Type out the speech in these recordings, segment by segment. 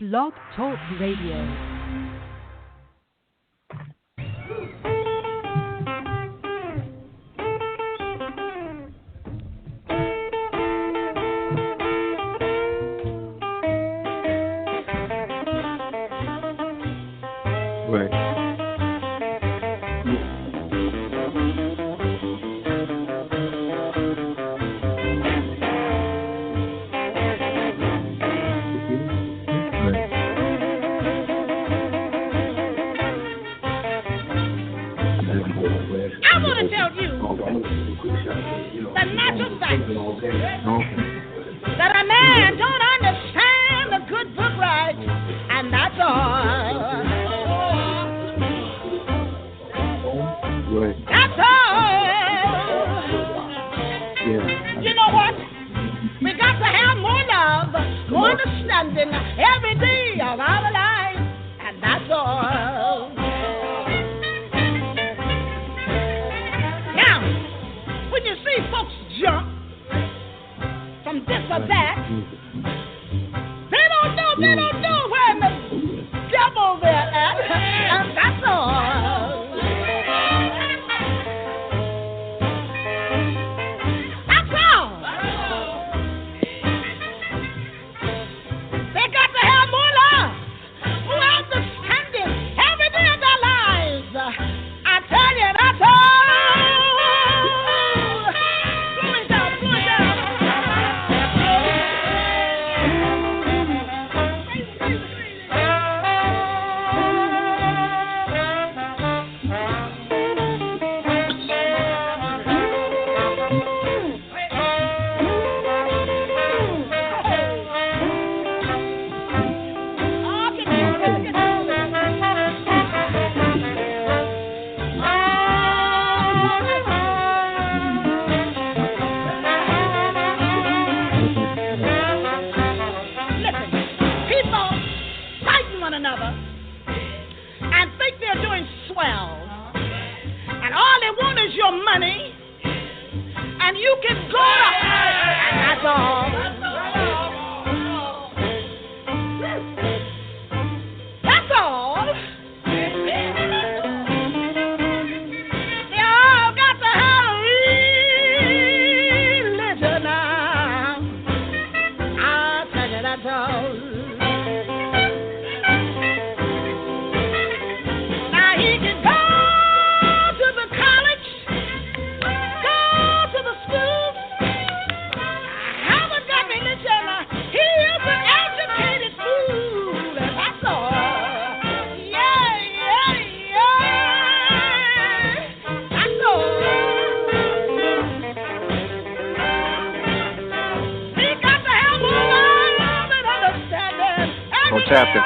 Blog Talk Radio.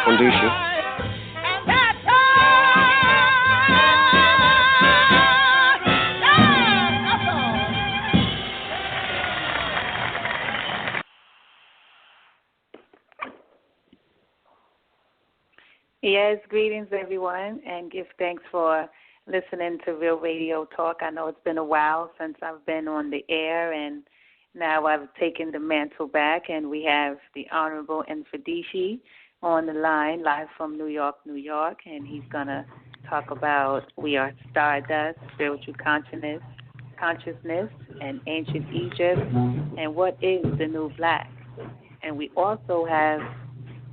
Mfundishi. Yes, greetings everyone, and give thanks for listening to Real Radio Talk. I know it's been a while since I've been on the air, and now I've taken the mantle back, and we have the Honorable Mfundishi on the line, live from New York, and he's going to talk about We Are StarDust, Spiritual Consciousness, and Ancient Egypt, and what is the New Black. And we also have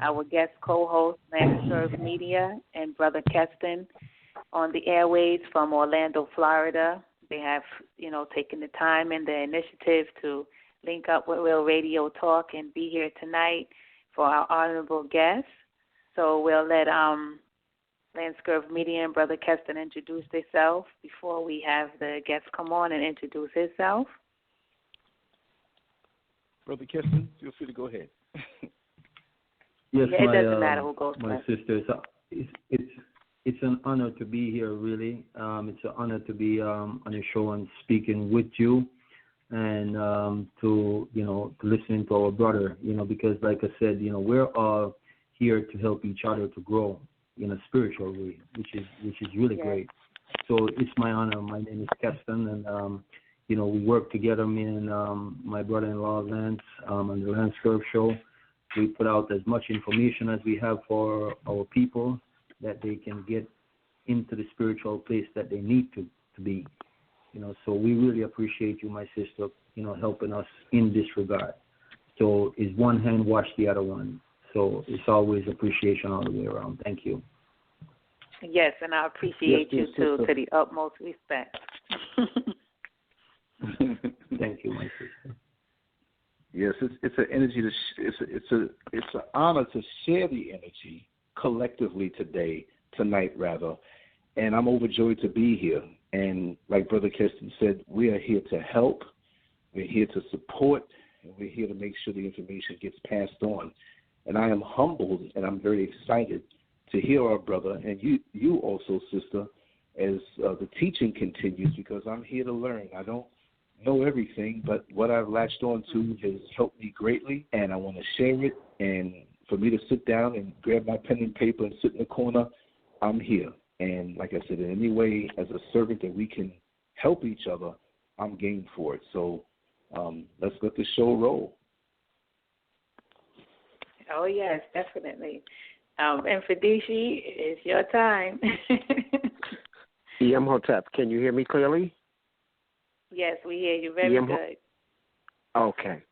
our guest co-host, Landserv Media, and Brother Keston on the airways from Orlando, Florida. They have, taken the time and the initiative to link up with Real Radio Talk and be here tonight for our honorable guest. So we'll let Landserv Media and Brother Keston introduce themselves before we have the guest come on and introduce himself. Brother Keston, feel free to go ahead. Yes, it doesn't matter who goes my first. sisters. It's an honor to be here, really. It's an honor to be on your show and speaking with you, and to listening to our brother, because like I said, we're all here to help each other to grow in a spiritual way, which is really great. So it's my honor. My name is Keston, and we work together, me and my brother-in-law Lance, on the Lance Curve show. we put out as much information as we have for our people that they can get into the spiritual place that they need to be. So we really appreciate you, my sister, helping us in this regard. So is one hand wash the other one. So it's always appreciation all the way around. Thank you. Yes, and I appreciate you too, to the utmost respect. Thank you, my sister. Yes, it's an energy. It's an honor to share the energy collectively tonight, and I'm overjoyed to be here. And like Brother Kirsten said, we are here to help, we're here to support, and we're here to make sure the information gets passed on. And I am humbled, and I'm very excited to hear our brother, and you also, sister, as the teaching continues, because I'm here to learn. I don't know everything, but what I've latched on to has helped me greatly, and I want to share it. And for me to sit down and grab my pen and paper and sit in the corner, I'm here. And like I said, in any way, as a servant that we can help each other, I'm game for it. So let's let the show roll. Oh, yes, definitely. And Mfundishi, it's your time. Hotep, can you hear me clearly? Yes, we hear you very good. Okay.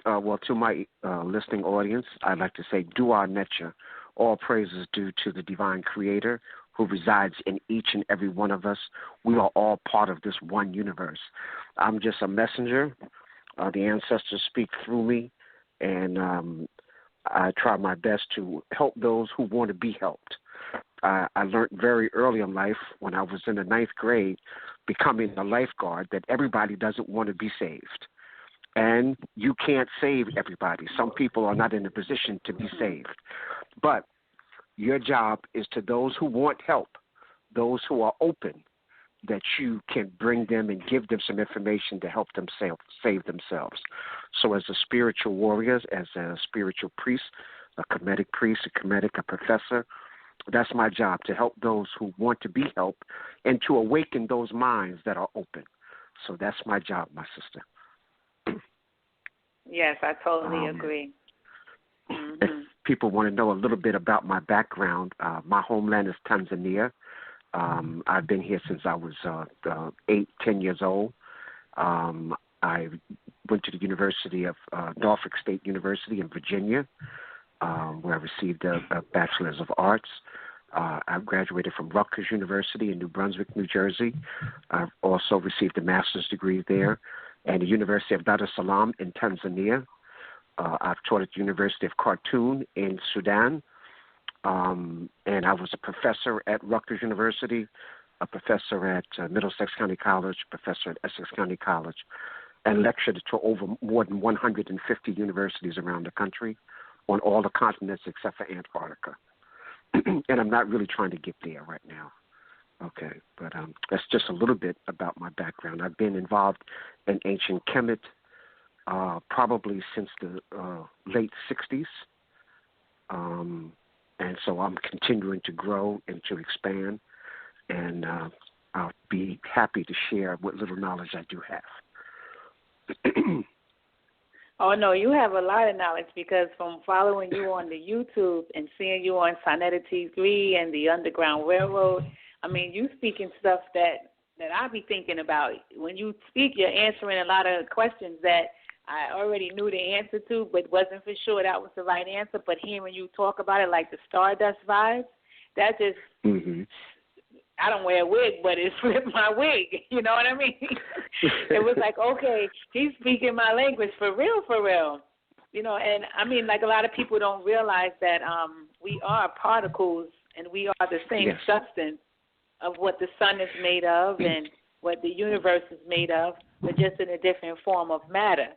Well, to my listening audience, I'd like to say, Dua Netcha, all praises due to the divine creator who resides in each and every one of us. We are all part of this one universe. I'm just a messenger. The ancestors speak through me, and I try my best to help those who want to be helped. I learned very early in life, when I was in the 9th grade, becoming a lifeguard, that everybody doesn't want to be saved. And you can't save everybody. Some people are not in a position to be saved. But your job is to those who want help, those who are open, that you can bring them and give them some information to help them save themselves. So as a spiritual warrior, as a spiritual priest, a Kemetic priest, a professor, that's my job, to help those who want to be helped and to awaken those minds that are open. So that's my job, my sister. Yes, I totally agree. If people want to know a little bit about my background, my homeland is Tanzania. I've been here since I was 10 years old. I went to the University of Norfolk State University in Virginia, where I received a Bachelor's of Arts. I graduated from Rutgers University in New Brunswick, New Jersey. I've also received a master's degree there, and the University of Dar es Salaam in Tanzania. I've taught at the University of Khartoum in Sudan, and I was a professor at Rutgers University, a professor at Middlesex County College, a professor at Essex County College, and lectured to over more than 150 universities around the country on all the continents except for Antarctica. And I'm not really trying to get there right now. Okay, but that's just a little bit about my background. I've been involved in ancient Kemet probably since the late 60s. And so I'm continuing to grow and to expand, and I'll be happy to share what little knowledge I do have. Oh, no, you have a lot of knowledge, because from following you on the YouTube and seeing you on Sonetta 3 and the Underground Railroad, I mean, you speaking stuff that I be thinking about. When you speak, you're answering a lot of questions that I already knew the answer to, but wasn't for sure that was the right answer. But hearing you talk about it, like the StarDust vibes, that just, I don't wear a wig, but it flipped my wig. You know what I mean? It was like, okay, he's speaking my language for real, for real. You know, and I mean, like, a lot of people don't realize that we are particles and we are the same substance of what the sun is made of and what the universe is made of, but just in a different form of matter.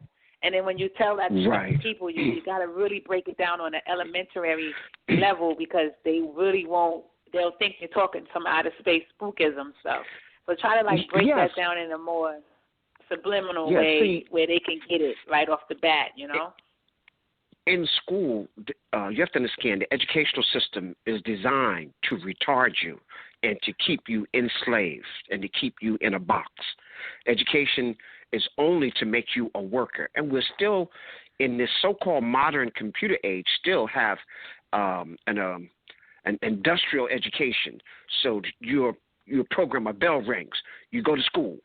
And then when you tell that to people, you got to really break it down on an elementary level, because they really won't. They'll think you're talking some outer space spookism stuff. So try to, like, break that down in a more subliminal way where they can get it right off the bat, you know? In school, you have to understand the educational system is designed to retard you and to keep you enslaved and to keep you in a box. Education is only to make you a worker. And we're still in this so-called modern computer age, still have an industrial education. So you program, a bell rings, you go to school.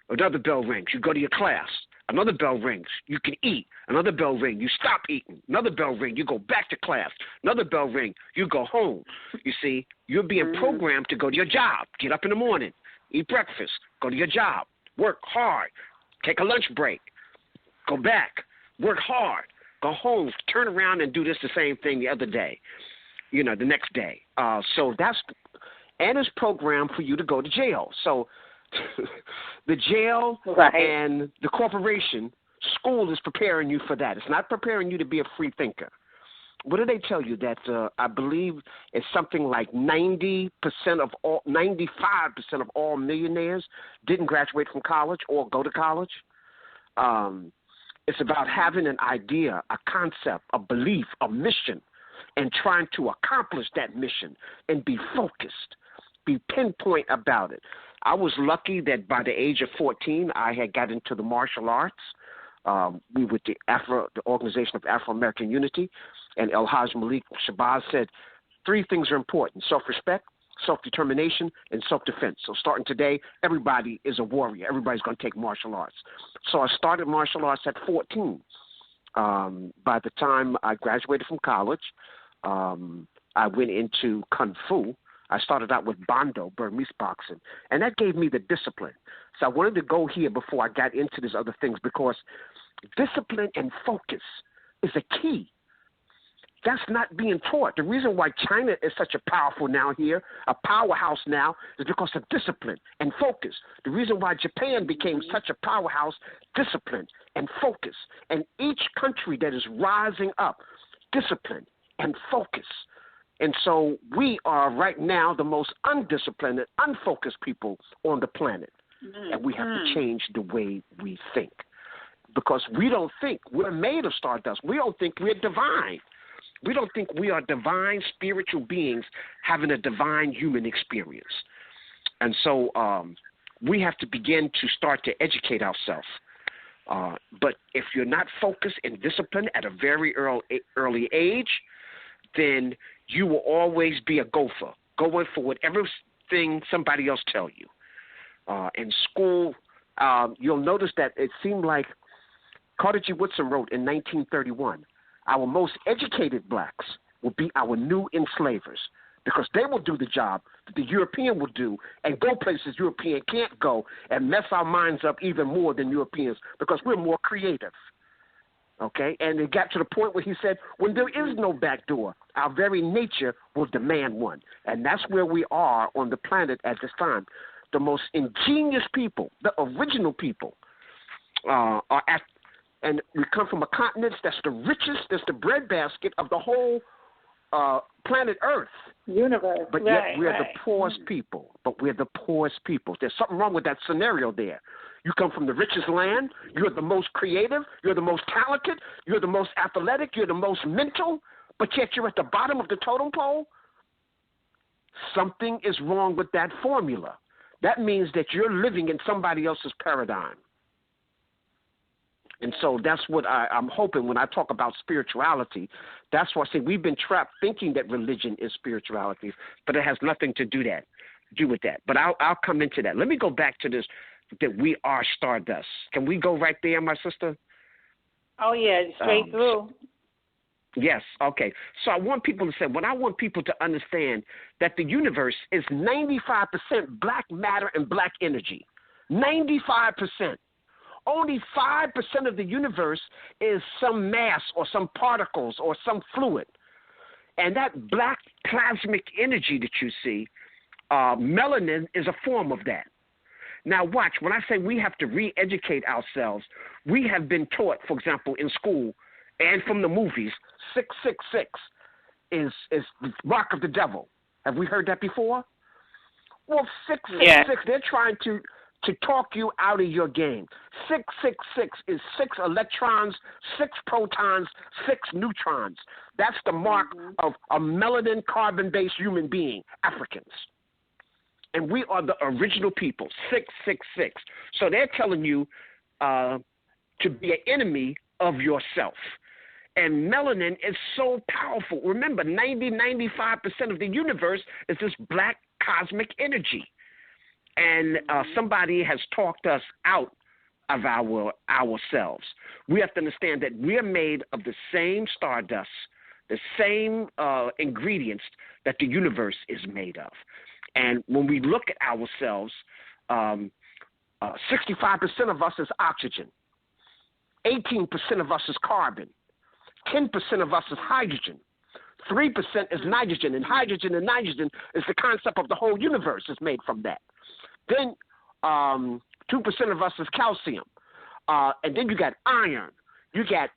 Another bell rings, you go to your class. Another bell rings, you can eat. Another bell ring, you stop eating. Another bell ring, you go back to class. Another bell ring, you go home. You see, you're being programmed to go to your job. Get up in the morning, eat breakfast, go to your job, work hard, take a lunch break, go back, work hard, go home, turn around and do the same thing the other day, the next day. So that's, and it's programmed for you to go to jail. So the jail and the corporation, school is preparing you for that. It's not preparing you to be a free thinker. What do they tell you? That I believe it's something like 95% of all millionaires didn't graduate from college or go to college. It's about having an idea, a concept, a belief, a mission, and trying to accomplish that mission and be focused, be pinpoint about it. I was lucky that by the age of 14, I had got into the martial arts. We with the Organization of Afro-American Unity, and El Haj Malik Shabazz said 3 things are important: self-respect, self-determination, and self-defense. So starting today, everybody is a warrior. Everybody's going to take martial arts. So I started martial arts at 14. By the time I graduated from college, I went into Kung Fu. I started out with Bando, Burmese boxing, and that gave me the discipline. So I wanted to go here before I got into these other things, because discipline and focus is a key. That's not being taught. The reason why China is such a powerful now here, a powerhouse now, is because of discipline and focus. The reason why Japan became such a powerhouse, discipline and focus. And each country that is rising up, discipline and focus. And so we are right now the most undisciplined and unfocused people on the planet. And we have to change the way we think. Because we don't think we're made of stardust. We don't think we're divine. We don't think we are divine spiritual beings having a divine human experience. And so we have to begin to start to educate ourselves. But if you're not focused and disciplined at a very early age, then you will always be a gopher, going for whatever thing somebody else tell you. In school, you'll notice that it seemed like Carter G. Woodson wrote in 1931, our most educated blacks will be our new enslavers, because they will do the job that the European will do and go places European can't go and mess our minds up even more than Europeans, because we're more creative. Okay, and it got to the point where he said, when there is no back door, our very nature will demand one. And that's where we are on the planet at this time. The most ingenious people, the original people, are at, and we come from a continent that's the richest, that's the breadbasket of the whole planet Earth. Universe. But yet we're the poorest people. But we're the poorest people. There's something wrong with that scenario there. You come from the richest land, you're the most creative, you're the most talented, you're the most athletic, you're the most mental, but yet you're at the bottom of the totem pole. Something is wrong with that formula. That means that you're living in somebody else's paradigm. And so that's what I'm hoping when I talk about spirituality. That's why I say we've been trapped thinking that religion is spirituality, but it has nothing to do with that. But I'll come into that. Let me go back to this, that we are stardust. Can we go right there, my sister? Oh, yeah, straight through. Yes, okay. So I want people to say, I want people to understand that the universe is 95% black matter and black energy. 95%. Only 5% of the universe is some mass or some particles or some fluid. And that black plasmic energy that you see, melanin is a form of that. Now watch, when I say we have to re-educate ourselves, we have been taught, for example, in school and from the movies, 666 is the mark of the devil. Have we heard that before? Well, 666, they're trying to talk you out of your game. 666 is 6 electrons, 6 protons, 6 neutrons. That's the mark of a melanin carbon-based human being, Africans. And we are the original people, 666. So they're telling you to be an enemy of yourself. And melanin is so powerful. Remember, 95% of the universe is this black cosmic energy. And somebody has talked us out of ourselves. We have to understand that we are made of the same stardust, the same ingredients that the universe is made of. And when we look at ourselves, 65% of us is oxygen, 18% of us is carbon, 10% of us is hydrogen, 3% is nitrogen, and hydrogen is the concept of the whole universe is made from that. Then 2% of us is calcium, and then you got iron, you got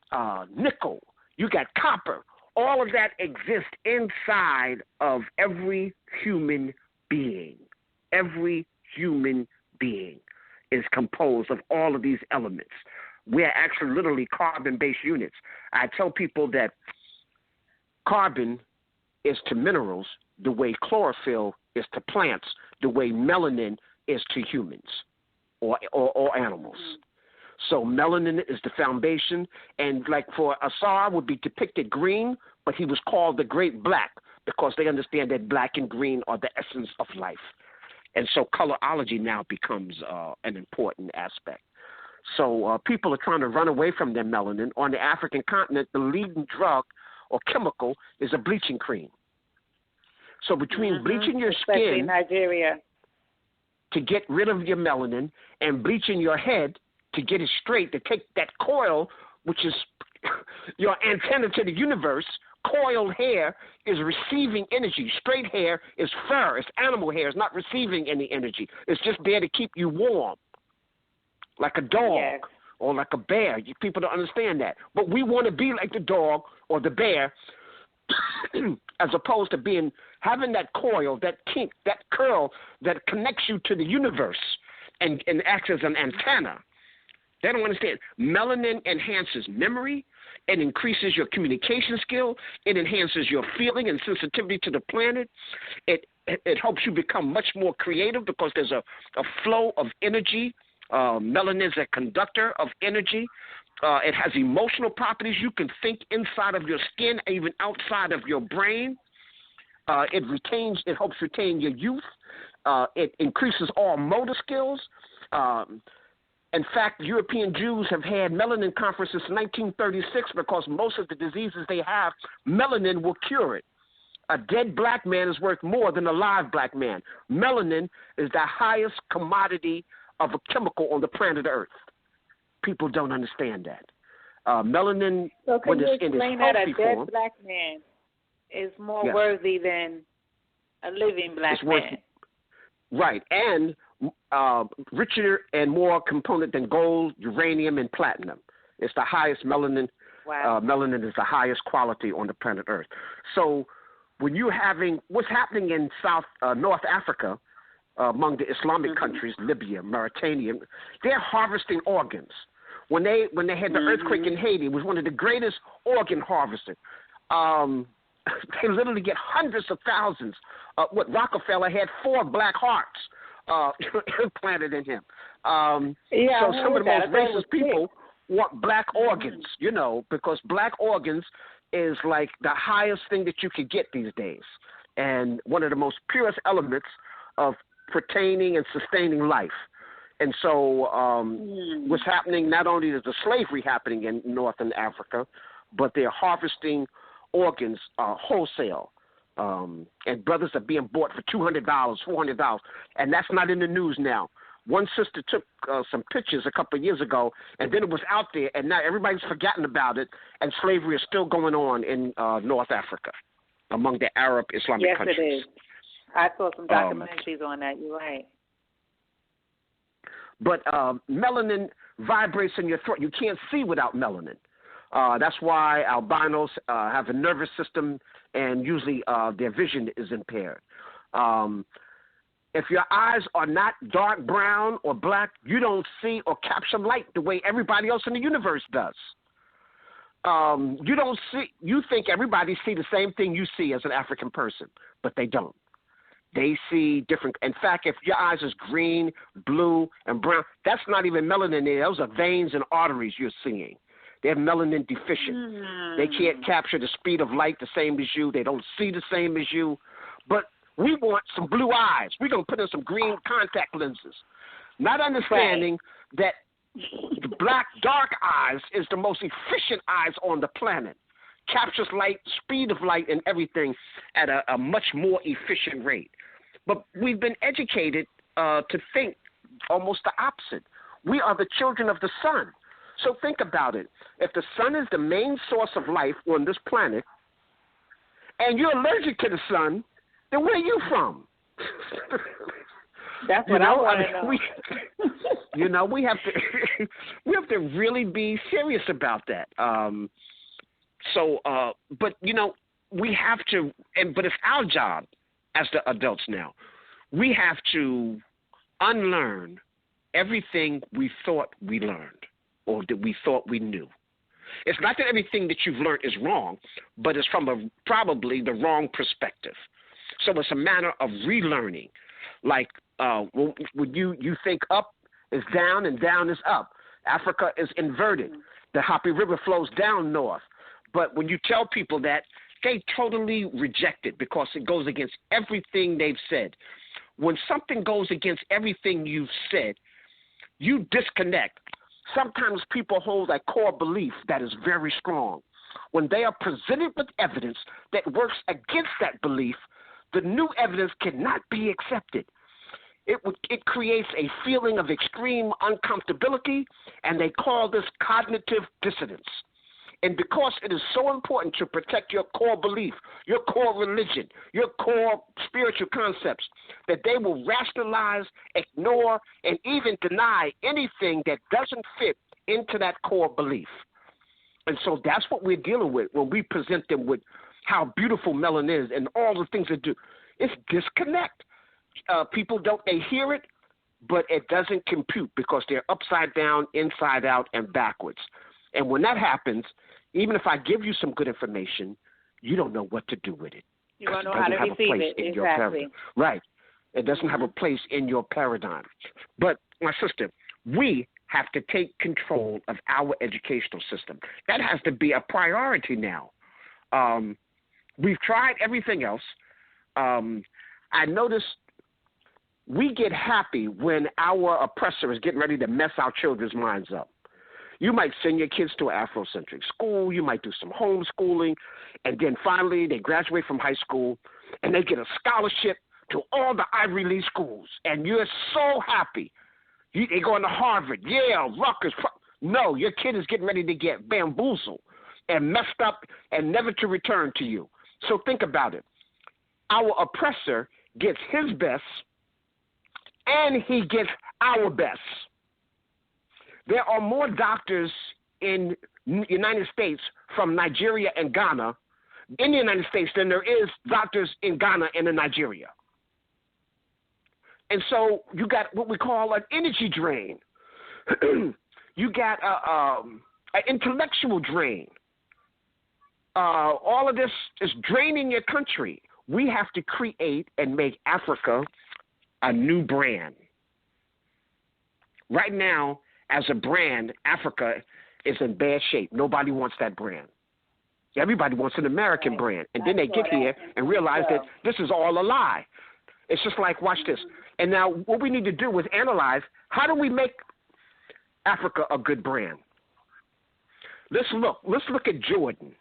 nickel, you got copper. All of that exists inside of every human being. Every human being is composed of all of these elements. We are actually literally carbon-based units. I tell people that carbon is to minerals the way chlorophyll is to plants, the way melanin is to humans or animals. So melanin is the foundation, and like for Asar would be depicted green, but he was called the Great Black because they understand that black and green are the essence of life. And so colorology now becomes an important aspect. So people are trying to run away from their melanin. On the African continent, the leading drug or chemical is a bleaching cream. So between bleaching your especially skin Nigeria, to get rid of your melanin and bleaching your head to get it straight, to take that coil, which is your antenna to the universe. Coiled hair is receiving energy. Straight hair is fur. It's animal hair. It's not receiving any energy. It's just there to keep you warm, like a dog or like a bear. People don't understand that. But we want to be like the dog or the bear as opposed to having that coil, that kink, that curl that connects you to the universe and acts as an antenna. They don't understand. Melanin enhances memory. It increases your communication skill. It enhances your feeling and sensitivity to the planet. It helps you become much more creative because there's a flow of energy. Melanin is a conductor of energy. It has emotional properties. You can think inside of your skin, even outside of your brain. It helps retain your youth. It increases all motor skills. In fact, European Jews have had melanin conferences since 1936 because most of the diseases they have, melanin will cure it. A dead black man is worth more than a live black man. Melanin is the highest commodity of a chemical on the planet Earth. People don't understand that. Melanin, so when it's in its healthy a dead form, black man is more worthy than a living black man. Right, and richer and more component than gold, uranium, and platinum. It's the highest melanin. Wow. Melanin is the highest quality on the planet Earth. So when you're having what's happening in North Africa, among the Islamic countries, Libya, Mauritania, they're harvesting organs. When they had the earthquake in Haiti, it was one of the greatest organ harvesting. They literally get hundreds of thousands. Rockefeller had 4 black hearts implanted in him. So some of the most racist people want black organs, because black organs is like the highest thing that you could get these days, and one of the most purest elements of pertaining and sustaining life. And so what's happening, not only is the slavery happening in Northern Africa, but they're harvesting organs wholesale. And brothers are being bought for $200, $400, and that's not in the news now. One sister took some pictures a couple of years ago, and then it was out there, and now everybody's forgotten about it, and slavery is still going on in North Africa among the Arab Islamic countries. Yes, it is. I saw some documentaries on that. You're right. But melanin vibrates in your throat. You can't see without melanin. That's why albinos have a nervous system, and usually their vision is impaired. If your eyes are not dark brown or black, you don't see or capture light the way everybody else in the universe does. You think everybody see the same thing you see as an African person, but they don't. They see different. In fact, if your eyes is green, blue, and brown, that's not even melanin there. Those are veins and arteries you're seeing. They're melanin deficient. They can't capture the speed of light the same as you. They don't see the same as you. But we want some blue eyes. We're going to put in some green contact lenses. Not understanding that the black dark eyes is the most efficient eyes on the planet. Captures light, speed of light, and everything at a much more efficient rate. But we've been educated to think almost the opposite. We are the children of the sun. So think about it. If the sun is the main source of life on this planet, and you're allergic to the sun, then where are you from? That's what I want to know. We have to really be serious about that. But we have to, but it's our job as the adults now. We have to unlearn everything we thought we learned or that we thought we knew. It's not that everything that you've learned is wrong, but it's from probably the wrong perspective. So it's a matter of relearning. Like when you think up is down and down is up. Africa is inverted. The Hopi River flows down north. But when you tell people that, they totally reject it because it goes against everything they've said. When something goes against everything you've said, you disconnect. Sometimes people hold a core belief that is very strong. When they are presented with evidence that works against that belief, the new evidence cannot be accepted. It creates a feeling of extreme uncomfortability, and they call this cognitive dissonance. And because it is so important to protect your core belief, your core religion, your core spiritual concepts, that they will rationalize, ignore, and even deny anything that doesn't fit into that core belief. And so that's what we're dealing with when we present them with how beautiful melanin is and all the things it do. It's disconnect. People they hear it, but it doesn't compute because they're upside down, inside out, and backwards. And when that happens, even if I give you some good information, you don't know what to do with it. You don't know how to receive it. Exactly. Right. It doesn't have a place in your paradigm. But, my sister, we have to take control of our educational system. That has to be a priority now. We've tried everything else. I noticed we get happy when our oppressor is getting ready to mess our children's minds up. You might send your kids to an Afrocentric school. You might do some homeschooling. And then finally they graduate from high school and they get a scholarship to all the Ivy League schools. And you're so happy. They go into Harvard, Yale, Rutgers. No, your kid is getting ready to get bamboozled and messed up and never to return to you. So think about it. Our oppressor gets his best and he gets our best. There are more doctors in the United States from Nigeria and Ghana in the United States than there is doctors in Ghana and in Nigeria. And so you got what we call an energy drain. You got an intellectual drain. All of this is draining your country. We have to create and make Africa a new brand. Right now, as a brand, Africa is in bad shape. Nobody wants that brand. Everybody wants an American brand. And then they get here and realize that this is all a lie. It's just like, watch this. And now what we need to do is analyze, how do we make Africa a good brand? Let's look at Jordan.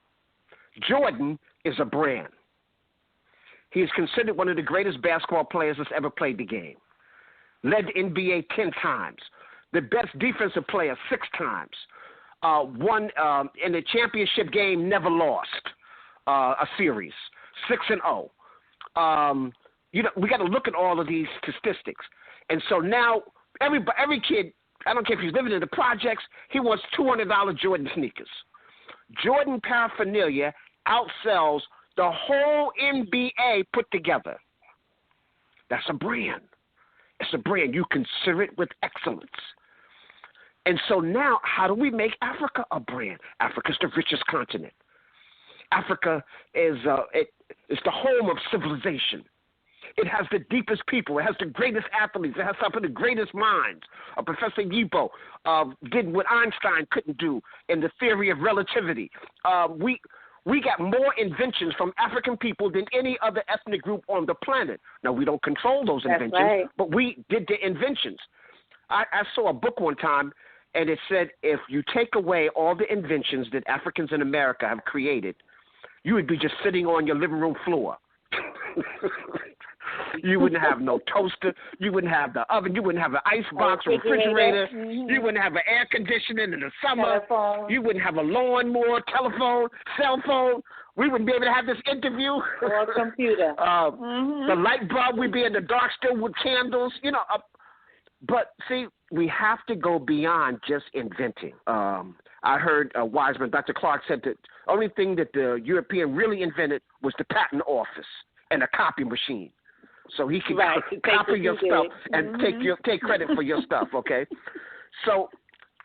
Jordan is a brand. He is considered one of the greatest basketball players that's ever played the game. Led the NBA 10 times. The best defensive player 6 times. Won in the championship game, never lost a series. 6-0. We got to look at all of these statistics. And so now every kid, I don't care if he's living in the projects, he wants $200 Jordan sneakers. Jordan paraphernalia outsells the whole NBA put together. That's a brand. It's a brand. You consider it with excellence. And so now, how do we make Africa a brand? Africa's the richest continent. Africa is it's the home of civilization. It has the deepest people. It has the greatest athletes. It has some of the greatest minds. Professor Yibo did what Einstein couldn't do in the theory of relativity. We got more inventions from African people than any other ethnic group on the planet. Now, we don't control those inventions, right. but we did the inventions. I saw a book one time, and it said if you take away all the inventions that Africans in America have created, you would be just sitting on your living room floor. You wouldn't have no toaster. You wouldn't have the oven. You wouldn't have an icebox or refrigerator. Mm-hmm. You wouldn't have an air conditioning in the summer. Telephone. You wouldn't have a lawnmower, telephone, cell phone. We wouldn't be able to have this interview. Or a computer. The light bulb, we'd be in the dark still with candles. But see, we have to go beyond just inventing. I heard Wiseman, Dr. Clark said that the only thing that the European really invented was the patent office and a copy machine. So he can copy your stuff and take credit for your stuff, okay? So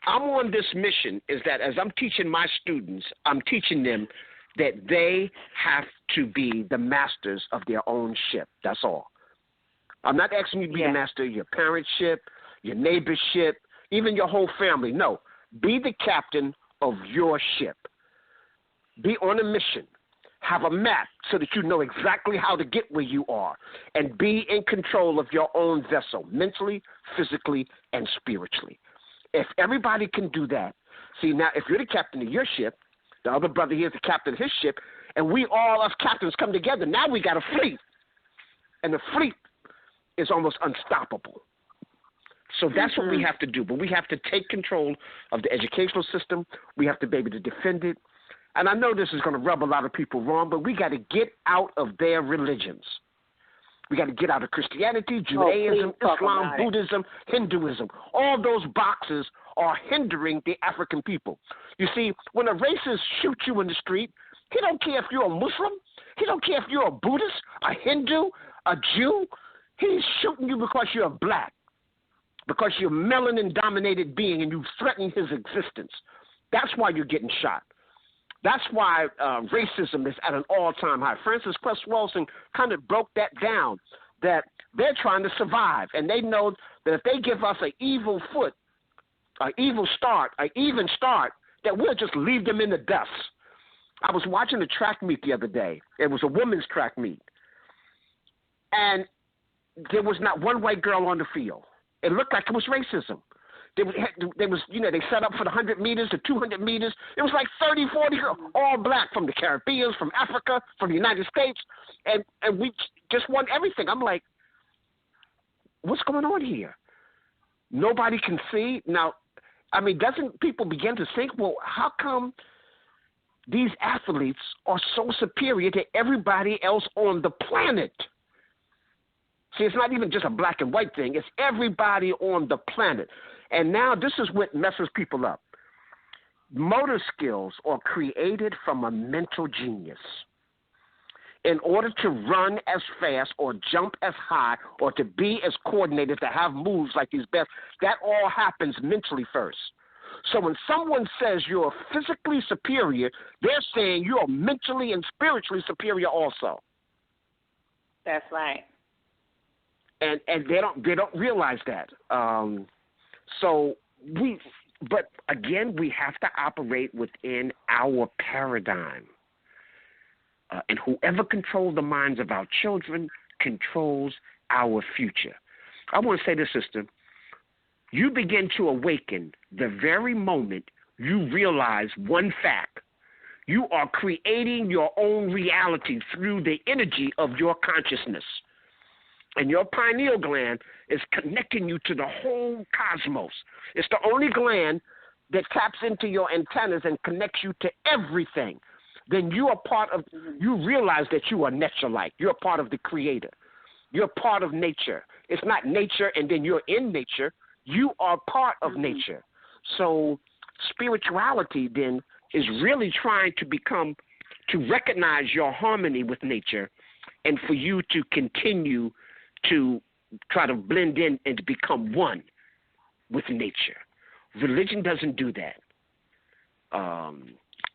I'm on this mission is that as I'm teaching my students, I'm teaching them that they have to be the masters of their own ship. That's all. I'm not asking you to be the master of your parents' ship, your neighbor's ship, even your whole family. No, be the captain of your ship. Be on a mission. Have a map so that you know exactly how to get where you are, and be in control of your own vessel, mentally, physically, and spiritually. If everybody can do that, see, now if you're the captain of your ship, the other brother here is the captain of his ship, and we all us captains come together, now we got a fleet, and the fleet is almost unstoppable. So that's what we have to do, but we have to take control of the educational system. We have to be able to defend it. And I know this is going to rub a lot of people wrong, but we got to get out of their religions. We got to get out of Christianity, Judaism, Islam, Buddhism, Hinduism. All those boxes are hindering the African people. You see, when a racist shoots you in the street, he don't care if you're a Muslim. He don't care if you're a Buddhist, a Hindu, a Jew. He's shooting you because you're black, because you're a melanin-dominated being and you threaten his existence. That's why you're getting shot. That's why racism is at an all-time high. Francis Quest Wilson kind of broke that down, that they're trying to survive, and they know that if they give us an evil foot, an even start, that we'll just leave them in the dust. I was watching a track meet the other day. It was a women's track meet, and there was not one white girl on the field. It looked like it was racism. They set up for the 100 meters, the 200 meters. It was like 30, 40 girls, all black, from the Caribbean, from Africa, from the United States, and we just won everything. I'm like, what's going on here? Nobody can see. Now, I mean, doesn't people begin to think, well, how come these athletes are so superior to everybody else on the planet? See, it's not even just a black and white thing. It's everybody on the planet. And now this is what messes people up. Motor skills are created from a mental genius. In order to run as fast or jump as high or to be as coordinated, to have moves like these best, that all happens mentally first. So when someone says you're physically superior, they're saying you're mentally and spiritually superior also. That's right. And they don't realize that. But again, we have to operate within our paradigm. And whoever controls the minds of our children controls our future. I want to say this, sister. You begin to awaken the very moment you realize one fact. You are creating your own reality through the energy of your consciousness. And your pineal gland is connecting you to the whole cosmos. It's the only gland that taps into your antennas and connects you to everything. Then you are part of, you realize that you are nature-like. You're part of the creator. You're part of nature. It's not nature and then you're in nature. You are part of nature. So spirituality then is really trying to recognize your harmony with nature and for you to continue to try to blend in and to become one with nature. Religion doesn't do that.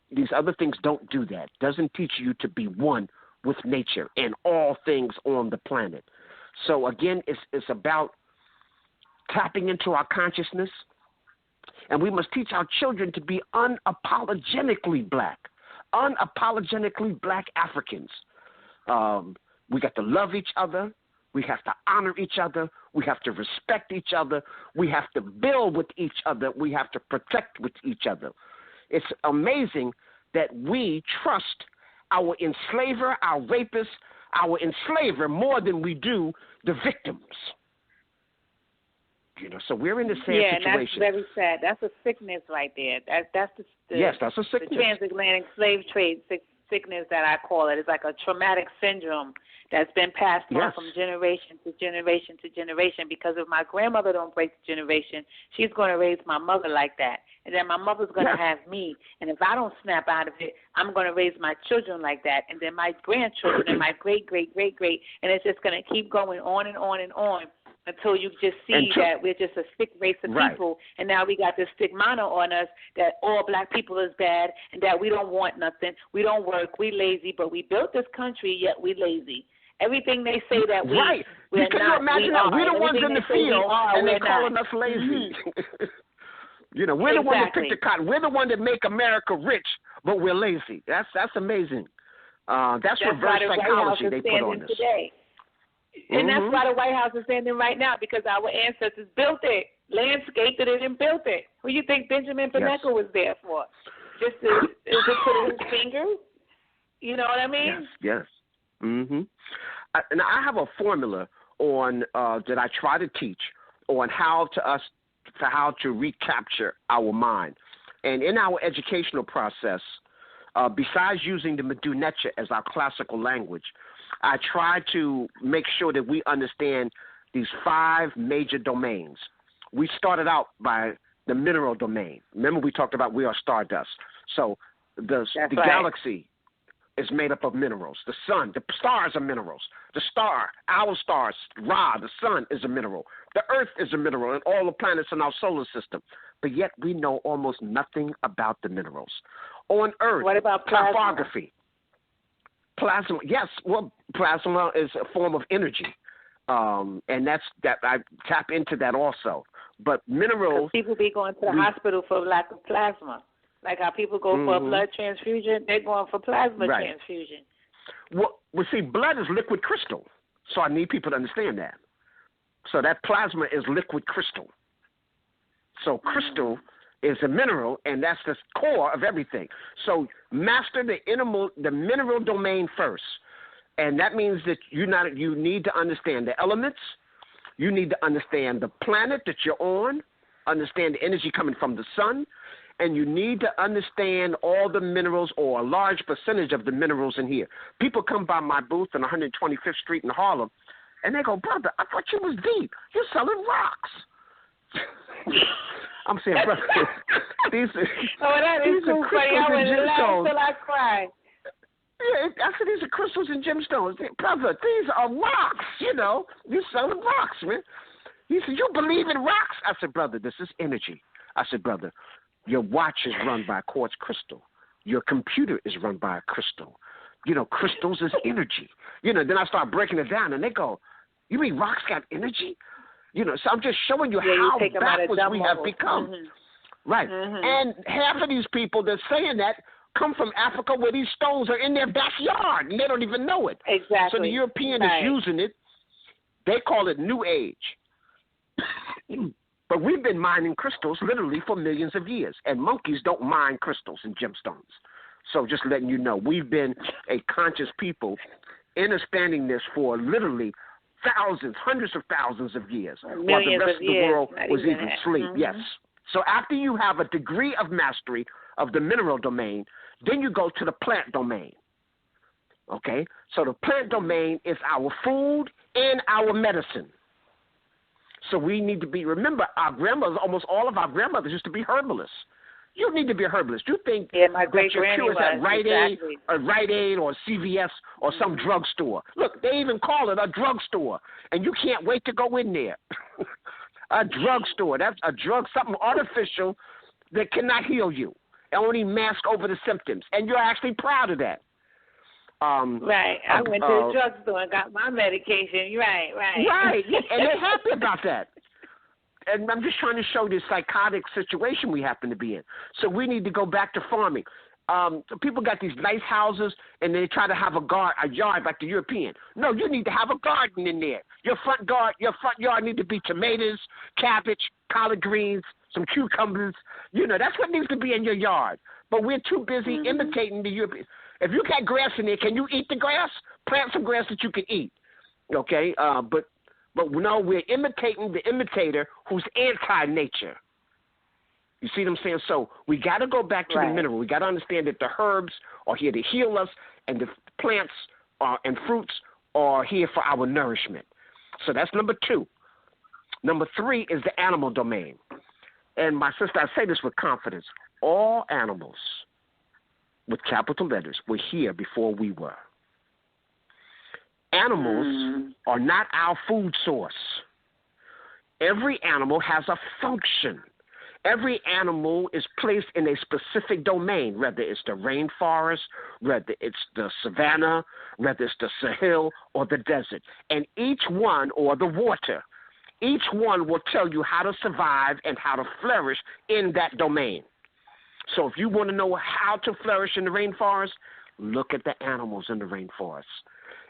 These other things don't do that. Doesn't teach you to be one with nature and all things on the planet. So again, it's about tapping into our consciousness, and we must teach our children to be unapologetically black Africans. We got to love each other. We have to honor each other. We have to respect each other. We have to build with each other. We have to protect with each other. It's amazing that we trust our enslaver, our rapist, our enslaver more than we do the victims. You know, so we're in the same situation. Yeah, that's very sad. That's a sickness right there. That's yes, that's a sickness. The transatlantic slave trade sickness that I call it. It's like a traumatic syndrome that's been passed on from generation to generation to generation. Because if my grandmother don't break the generation, she's going to raise my mother like that. And then my mother's going to have me. And if I don't snap out of it, I'm going to raise my children like that. And then my grandchildren and my great-great-great-great. And it's just going to keep going on and on and on until you just see that we're just a sick race of people. And now we got this stigmata on us that all black people is bad and that we don't want nothing. We don't work. We lazy. But we built this country, yet we lazy. Everything they say that we're can not, you imagine that? We're the ones in the field and they're calling us lazy. Mm-hmm. You know, we're the one that pick the cotton. We're the one that make America rich, but we're lazy. That's amazing. That's reverse psychology they put on us. Today. And that's why the White House is standing right now, because our ancestors built it, landscaped it, and built it. Who do you think Benjamin Franklin was there for? Just to put his fingers? You know what I mean? Yes. Mm-hmm. And I have a formula on that I try to teach on how to recapture our mind. And in our educational process, besides using the Medu Neter as our classical language, I try to make sure that we understand these 5 major domains. We started out by the mineral domain. Remember, we talked about we are StarDust. So the galaxy is made up of minerals. The sun, the stars are minerals. The star, our stars, Ra, the sun is a mineral. The earth is a mineral, and all the planets in our solar system. But yet we know almost nothing about the minerals. On Earth, what about plasma? Topography. Plasma, yes. Well, plasma is a form of energy, and that I tap into that also. But minerals. People be going to the hospital for lack of plasma. Like how people go for a blood transfusion, they're going for plasma transfusion. Well, see, blood is liquid crystal, so I need people to understand that. So that plasma is liquid crystal. So crystal is a mineral, and that's the core of everything. So master the mineral domain first, and that means that you need to understand the elements. You need to understand the planet that you're on, understand the energy coming from the sun, and you need to understand all the minerals or a large percentage of the minerals in here. People come by my booth on 125th Street in Harlem, and they go, "Brother, I thought you was deep. You're selling rocks." I'm saying, brother, these are so funny. I went to laugh till I cried. Yeah, I said, these are crystals and gemstones. Brother, these are rocks, you know. You're selling rocks, man. He said, you believe in rocks? I said, brother, this is energy. I said, brother, your watch is run by quartz crystal. Your computer is run by a crystal. You know, crystals is energy. You know, then I start breaking it down, and they go, you mean rocks got energy? You know, so I'm just showing you how backwards we have become. Right. And half of these people that's saying that come from Africa where these stones are in their backyard, and they don't even know it. Exactly. So the European is using it. They call it New Age. But we've been mining crystals literally for millions of years, and monkeys don't mine crystals and gemstones. So just letting you know, we've been a conscious people understanding this for literally thousands, hundreds of thousands of years, while the rest of the world was even asleep. Yes. So after you have a degree of mastery of the mineral domain, then you go to the plant domain. Okay? So the plant domain is our food and our medicine. So we need to remember, our grandmothers, almost all of our grandmothers used to be herbalists. You need to be a herbalist. You think that your cure is at Rite Aid or CVS or some drugstore. Look, they even call it a drugstore, and you can't wait to go in there. A drugstore, that's a drug, something artificial that cannot heal you. It only masks over the symptoms, and you're actually proud of that. Right. I went to the drugstore and got my medication. Right. Right, and they're happy about that. And I'm just trying to show this psychotic situation we happen to be in. So we need to go back to farming. People got these nice houses, and they try to have a yard like the European. No, you need to have a garden in there. Your front yard need to be tomatoes, cabbage, collard greens, some cucumbers. That's what needs to be in your yard. But we're too busy imitating the European. If you got grass in there, can you eat the grass? Plant some grass that you can eat. Okay, but no, we're imitating the imitator who's anti-nature. You see what I'm saying? So we got to go back to the mineral. We got to understand that the herbs are here to heal us, and the plants and fruits are here for our nourishment. So that's number 2. Number 3 is the animal domain. And my sister, I say this with confidence. All animals with capital letters were here before we were. Animals are not our food source. Every animal has a function. Every animal is placed in a specific domain, whether it's the rainforest, whether it's the savanna, whether it's the Sahel or the desert. And each one, or the water, each one will tell you how to survive and how to flourish in that domain. So if you want to know how to flourish in the rainforest, look at the animals in the rainforest.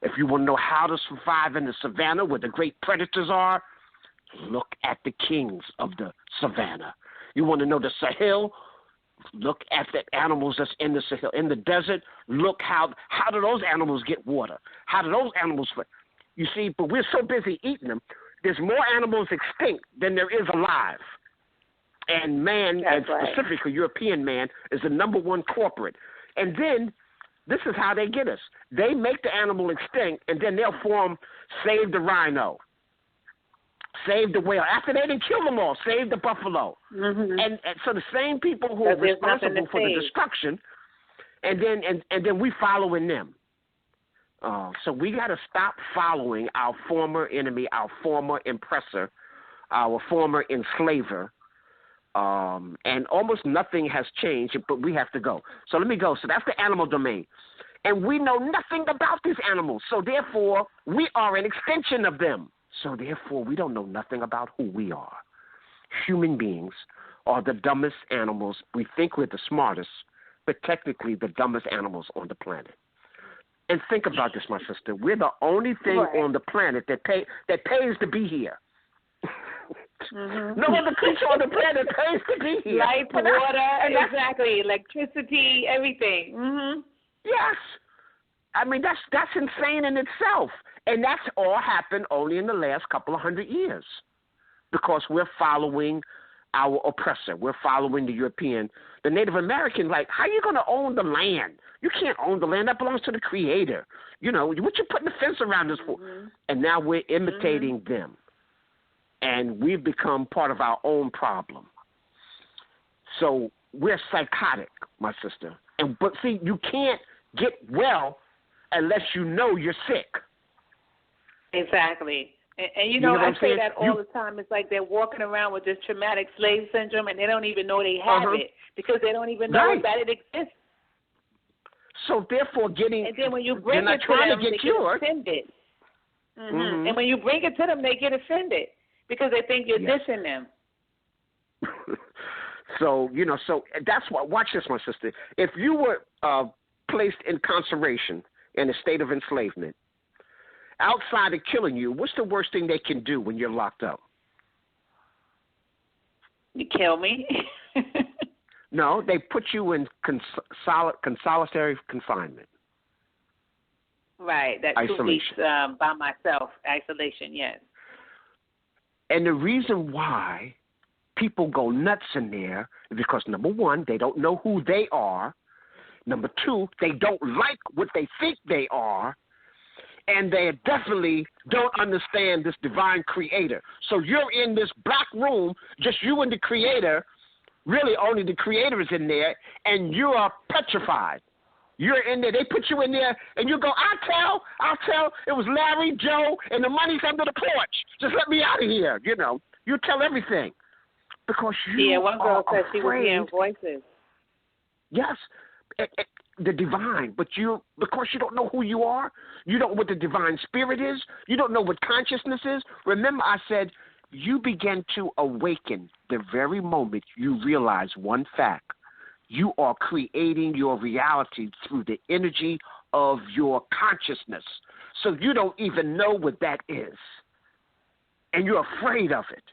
If you want to know how to survive in the savanna where the great predators are, look at the kings of the savanna. You want to know the Sahel, look at the animals that's in the Sahel. In the desert, look how do those animals get water? How do those animals – you see, but we're so busy eating them, there's more animals extinct than there is alive. And man, and specifically European man, is the number one corporate. And then this is how they get us. They make the animal extinct, and then they'll form Save the Rhino, Save the Whale. After they didn't kill them all, Save the Buffalo. And so the same people who are responsible for the destruction, and then we following them. So we got to stop following our former enemy, our former oppressor, our former enslaver. And almost nothing has changed, but we have to go. So let me go. So that's the animal domain. And we know nothing about these animals. So therefore, we are an extension of them. So therefore, we don't know nothing about who we are. Human beings are the dumbest animals. We think we're the smartest, but technically the dumbest animals on the planet. And think about this, my sister. We're the only thing on the planet that pays to be here. No other creature on the planet pays to be here. Light, water, exactly, electricity, everything. Yes. I mean, that's insane in itself. And that's all happened only in the last couple of 100 years because we're following our oppressor. We're following the European. The Native American, like, how are you going to own the land? You can't own the land. That belongs to the Creator. You know, what you putting the fence around us for? And now we're imitating them. And we've become part of our own problem. So we're psychotic, my sister. But see, you can't get well unless you know you're sick. Exactly. And you know I say that all the time. It's like they're walking around with this traumatic slave syndrome, and they don't even know they have it because they don't even know that it exists. So therefore, and then when you bring it to them, they get offended. And when you bring it to them, they get offended. Because they think you're dissing them. So that's why, watch this, my sister. If you were placed in incarceration in a state of enslavement, outside of killing you, what's the worst thing they can do when you're locked up? You kill me. No, they put you in solitary confinement. Right, that 2 weeks by myself, isolation, yes. And the reason why people go nuts in there is because, number one, they don't know who they are. Number two, they don't like what they think they are. And they definitely don't understand this divine creator. So you're in this black room, just you and the creator. Really, only the creator is in there, and you are petrified. You're in there. They put you in there, and you go, I'll tell. It was Larry, Joe, and the money's under the porch. Just let me out of here. You know, you tell everything because you one girl said she was hearing voices. Yes, the divine, but because you don't know who you are, you don't know what the divine spirit is, you don't know what consciousness is. Remember, I said you begin to awaken the very moment you realize one fact. You are creating your reality through the energy of your consciousness. So you don't even know what that is. And you're afraid of it.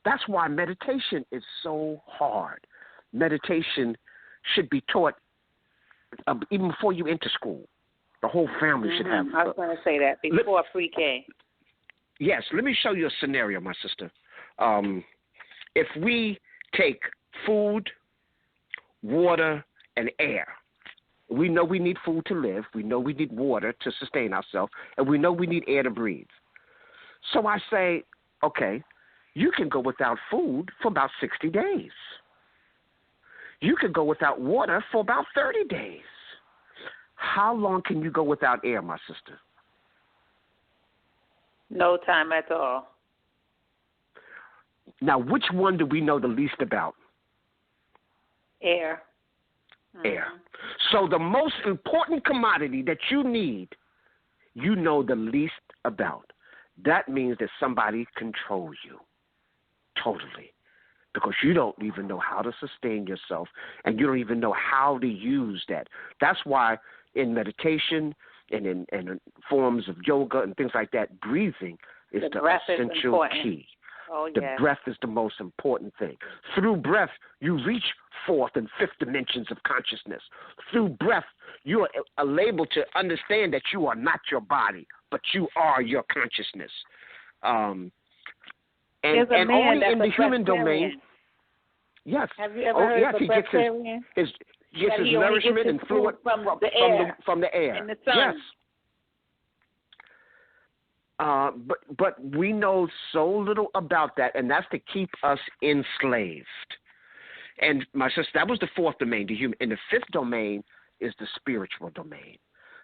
That's why meditation is so hard. Meditation should be taught even before you enter school. The whole family should have. I was going to say that before pre-K. Yes, let me show you a scenario, my sister. If we take food, water, and air, we know we need food to live, we know we need water to sustain ourselves, and we know we need air to breathe. So I say, okay, you can go without food for about 60 days. You can go without water for about 30 days. How long can you go without air, my sister? No time at all. Now, which one do we know the least about? Air. Air. So the most important commodity that you need, you know the least about. That means that somebody controls you totally, because you don't even know how to sustain yourself, and you don't even know how to use that. That's why in meditation and in forms of yoga and things like that, breathing is the essential key. Oh, the yes. breath is the most important thing. Through breath, you reach fourth and fifth dimensions of consciousness. Through breath, you are able to understand that you are not your body, but you are your consciousness. And only in the human domain. Yes. Have you ever heard of a breatharian? He gets his nourishment and fluid from the air. From the air. And the sun. Yes. But we know so little about that, and that's to keep us enslaved. And my sister, that was the fourth domain, the human. And the fifth domain is the spiritual domain.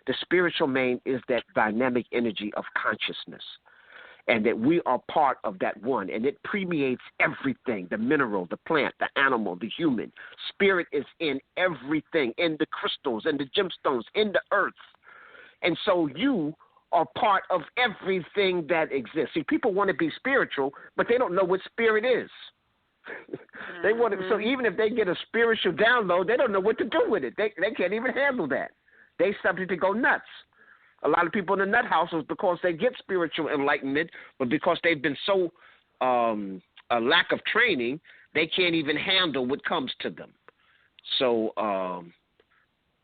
The spiritual domain is that dynamic energy of consciousness, and that we are part of that one, and it permeates everything, the mineral, the plant, the animal, the human. Spirit is in everything, in the crystals, in the gemstones, in the earth. And so you are part of everything that exists. See, people want to be spiritual, but they don't know what spirit is. They want to, so even if they get a spiritual download, they don't know what to do with it. They can't even handle that. They subject to go nuts. A lot of people in the nut house is because they get spiritual enlightenment, but because they've been so a lack of training, they can't even handle what comes to them. So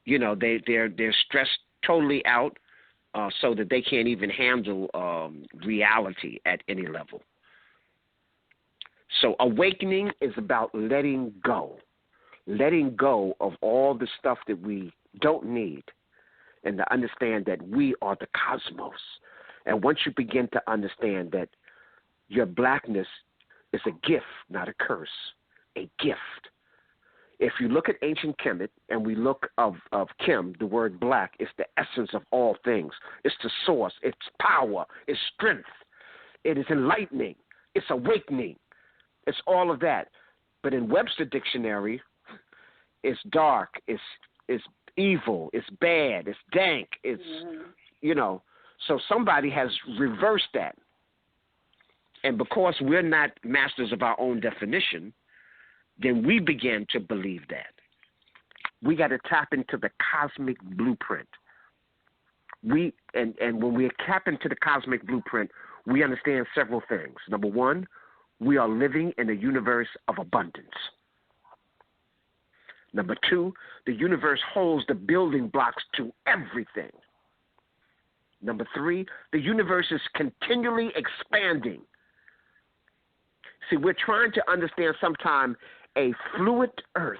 they're stressed totally out, so that they can't even handle reality at any level. So awakening is about letting go of all the stuff that we don't need, and to understand that we are the cosmos. And once you begin to understand that your blackness is a gift, not a curse, a gift. If you look at ancient Kemet, and we look of Kem, the word black, it's the essence of all things. It's the source. It's power. It's strength. It is enlightening. It's awakening. It's all of that. But in Webster Dictionary, it's dark. It's evil. It's bad. It's dank. It's, So somebody has reversed that. And because we're not masters of our own definition, then we begin to believe that. We got to tap into the cosmic blueprint. And when we tap into the cosmic blueprint, we understand several things. Number one, we are living in a universe of abundance. Number two, the universe holds the building blocks to everything. Number three, the universe is continually expanding. See, we're trying to understand sometimes a fluid earth.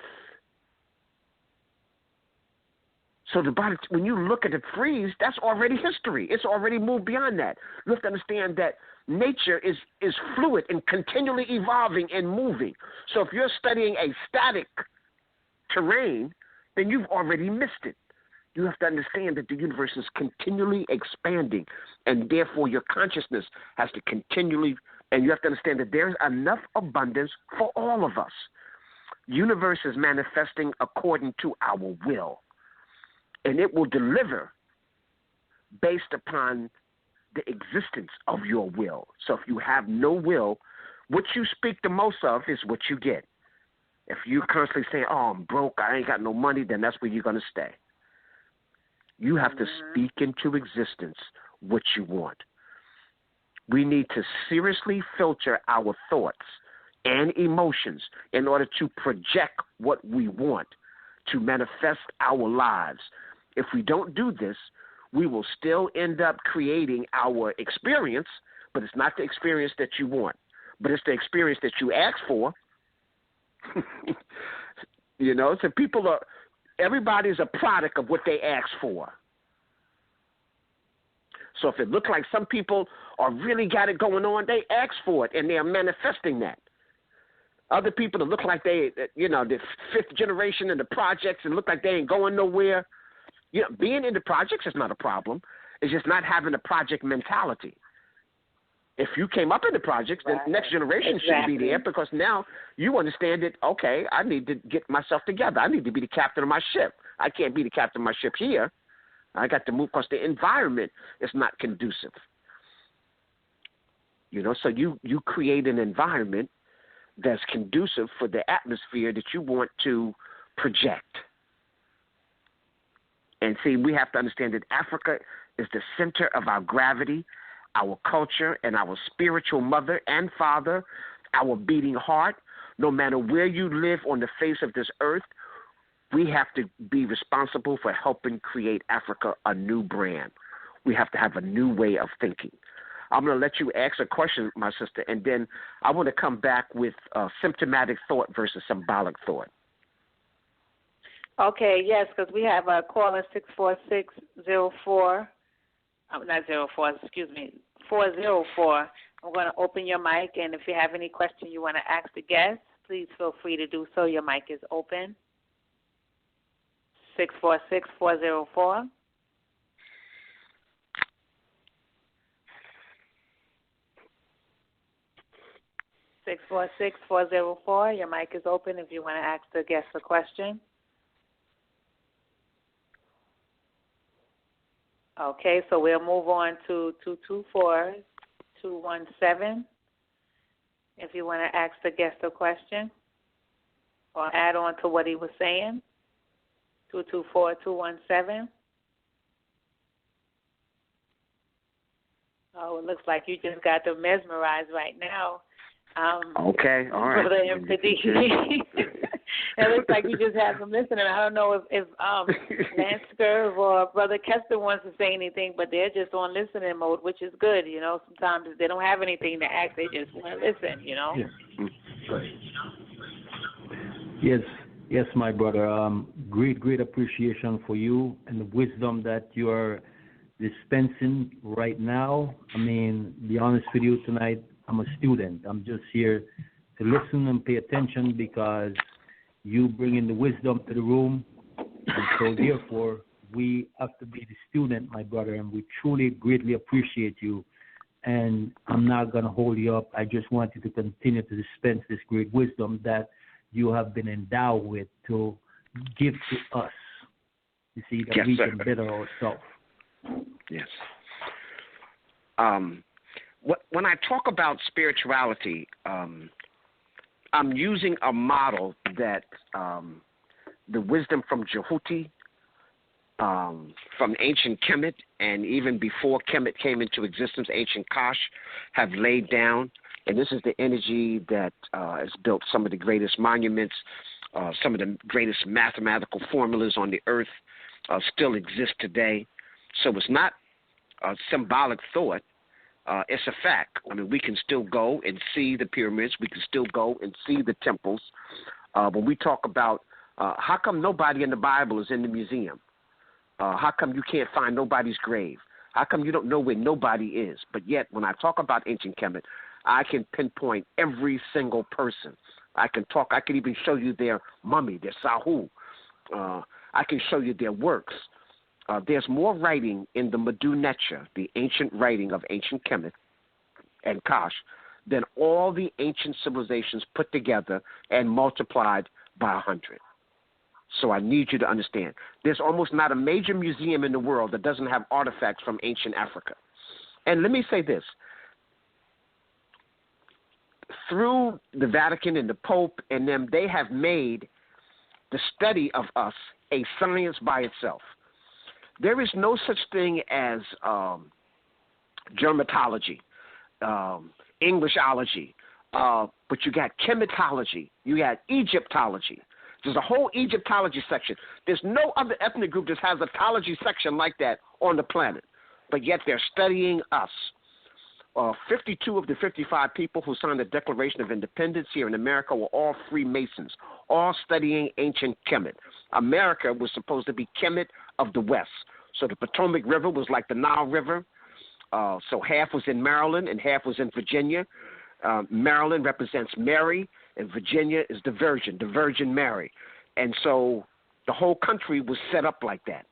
So the body, when you look at the freeze, that's already history. It's already moved beyond that. You have to understand that nature is fluid and continually evolving and moving. So if you're studying a static terrain, then you've already missed it. You have to understand that the universe is continually expanding, and therefore your consciousness has to continually, and you have to understand that there's enough abundance for all of us. universe is manifesting according to our will, and it will deliver based upon the existence of your will. So if you have no will, what you speak the most of is what you get. If you constantly say, oh, I'm broke, I ain't got no money, then that's where you're going to stay. You have to speak into existence what you want. We need to seriously filter our thoughts and emotions in order to project what we want to manifest our lives. If we don't do this, we will still end up creating our experience, but it's not the experience that you want, but it's the experience that you asked for. You know, so everybody's a product of what they ask for. So if it looks like some people are really got it going on, they ask for it and they are manifesting that. Other people that look like they, the fifth generation in the projects and look like they ain't going nowhere. You know, being in the projects is not a problem. It's just not having a project mentality. If you came up in the projects, then the next generation should be there, because now you understand that, okay, I need to get myself together. I need to be the captain of my ship. I can't be the captain of my ship here. I got to move because the environment is not conducive. You know, so you create an environment that's conducive for the atmosphere that you want to project. And see, we have to understand that Africa is the center of our gravity, our culture, and our spiritual mother and father, our beating heart. No matter where you live on the face of this earth, we have to be responsible for helping create Africa a new brand. We have to have a new way of thinking. I'm going to let you ask a question, my sister, and then I want to come back with symptomatic thought versus symbolic thought. Okay, yes, because we have a caller 64604. Not 04, excuse me, 404. I'm going to open your mic, and if you have any question you want to ask the guest, please feel free to do so. Your mic is open. 646-404. Your mic is open if you want to ask the guest a question. Okay, so we'll move on to 224-217 if you want to ask the guest a question or add on to what he was saying. 224-217. Oh, it looks like you just got them mesmerized right now. Okay, all right. It looks like you just have them listening. I don't know if Lance Scurv or Brother Kester wants to say anything, but they're just on listening mode, which is good. You know, sometimes they don't have anything to ask; they just want to listen. You know. Yes, my brother. Great appreciation for you and the wisdom that you are dispensing right now. I mean, to be honest with you tonight, I'm a student. I'm just here to listen and pay attention because you bring in the wisdom to the room. And so therefore, we have to be the student, my brother, and we truly greatly appreciate you. And I'm not going to hold you up. I just want you to continue to dispense this great wisdom that you have been endowed with to give to us. You see, that we can better ourselves. Yes. When I talk about spirituality, I'm using a model that the wisdom from Jhuty, from ancient Kemet, and even before Kemet came into existence, ancient Kosh, have laid down. And this is the energy that has built some of the greatest monuments, some of the greatest mathematical formulas on the earth still exist today. So it's not a symbolic thought. It's a fact. I mean, we can still go and see the pyramids. We can still go and see the temples. When we talk about how come nobody in the Bible is in the museum? How come you can't find nobody's grave? How come you don't know where nobody is? But yet, when I talk about ancient Kemet, I can pinpoint every single person. I can even show you their mummy, their sahu. I can show you their works. There's more writing in the Medu Neter, the ancient writing of ancient Kemet and Kosh, than all the ancient civilizations put together and multiplied by 100. So I need you to understand. There's almost not a major museum in the world that doesn't have artifacts from ancient Africa. And let me say this. Through the Vatican and the Pope and them, they have made the study of us a science by itself. There is no such thing as dermatology, Englishology, but you got chematology, you got Egyptology. There's a whole Egyptology section. There's no other ethnic group that has a tology section like that on the planet, but yet they're studying us. 52 of the 55 people who signed the Declaration of Independence here in America were all Freemasons, all studying ancient Kemet. America was supposed to be Kemet of the West. So the Potomac River was like the Nile River. So half was in Maryland and half was in Virginia. Maryland represents Mary, and Virginia is the Virgin Mary. And so the whole country was set up like that.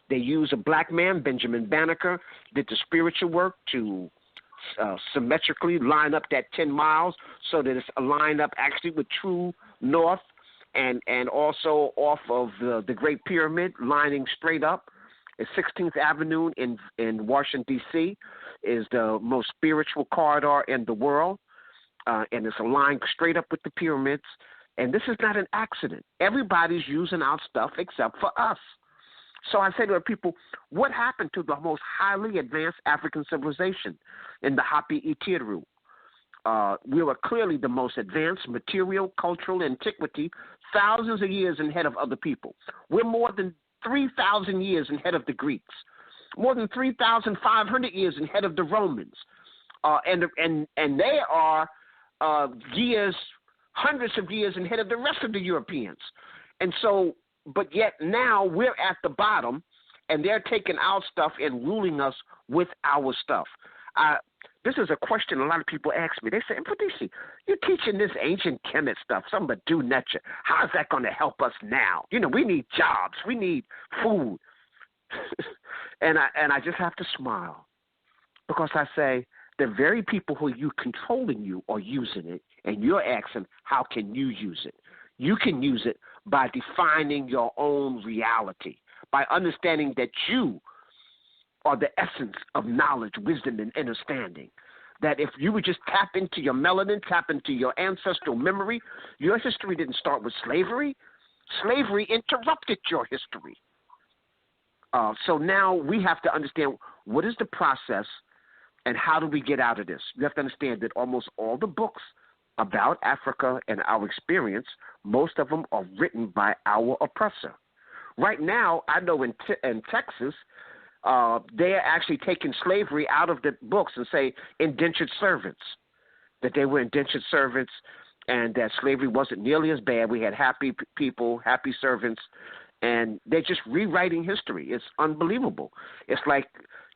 They used a black man, Benjamin Banneker, did the spiritual work to symmetrically line up that 10 miles so that it's lined up actually with true north and also off of the Great Pyramid, lining straight up. And 16th Avenue in Washington, D.C. is the most spiritual corridor in the world, and it's aligned straight up with the pyramids. And this is not an accident. Everybody's using our stuff except for us. So I say to people, what happened to the most highly advanced African civilization in the Hapi Itiru? We were clearly the most advanced material, cultural antiquity, thousands of years ahead of other people. We're more than 3,000 years ahead of the Greeks, more than 3,500 years ahead of the Romans. And they are years, hundreds of years ahead of the rest of the Europeans. And so, but yet now we're at the bottom, and they're taking our stuff and ruling us with our stuff. This is a question a lot of people ask me. They say, Mfundishi, you're teaching this ancient Kemet stuff, some Badu Netcha. How is that going to help us now? You know, we need jobs. We need food. and I just have to smile because I say the very people who are controlling you are using it, and you're asking, how can you use it? You can use it by defining your own reality, by understanding that you are the essence of knowledge, wisdom, and understanding. That if you would just tap into your melanin, tap into your ancestral memory, your history didn't start with slavery. Slavery interrupted your history. So now we have to understand what is the process and how do we get out of this. You have to understand that almost all the books about Africa and our experience, most of them are written by our oppressor. Right now, I know in Texas, they're actually taking slavery out of the books and say indentured servants, that they were indentured servants and that slavery wasn't nearly as bad. We had happy people, happy servants, and they're just rewriting history. It's unbelievable. It's like,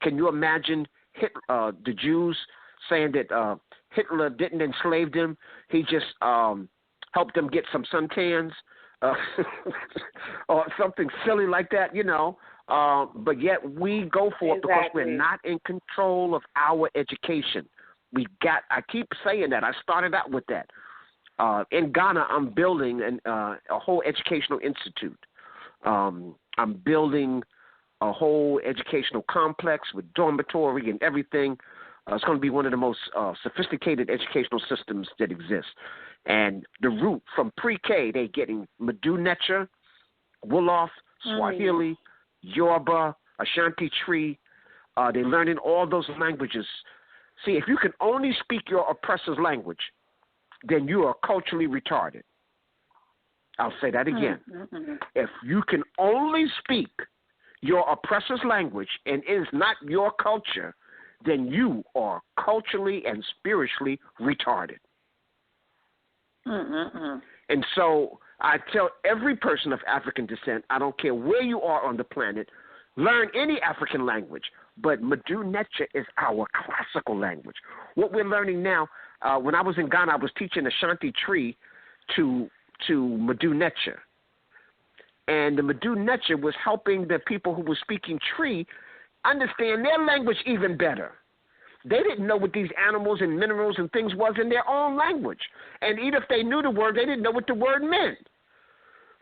can you imagine the Jews saying that Hitler didn't enslave them? He just helped them get some suntans or something silly like that, you know. But yet we go for it because we're not in control of our education. I keep saying that. I started out with that. In Ghana, I'm building a whole educational institute. I'm building a whole educational complex with dormitory and everything. It's going to be one of the most sophisticated educational systems that exist. And the root from pre-K, they're getting Badu Netcha, Wolof, Swahili, Yoruba, Ashanti Tree. They're learning all those languages. See, if you can only speak your oppressor's language, then you are culturally retarded. I'll say that again. Mm-hmm. If you can only speak your oppressor's language and it is not your culture, then you are culturally and spiritually retarded. Mm-hmm. And so I tell every person of African descent, I don't care where you are on the planet, learn any African language, but Badu Netcha is our classical language. What we're learning now, when I was in Ghana, I was teaching Ashanti Tree to Badu Netcha. And the Badu Netcha was helping the people who were speaking Tree understand their language even better. They didn't know what these animals and minerals and things was in their own language. And even if they knew the word, they didn't know what the word meant.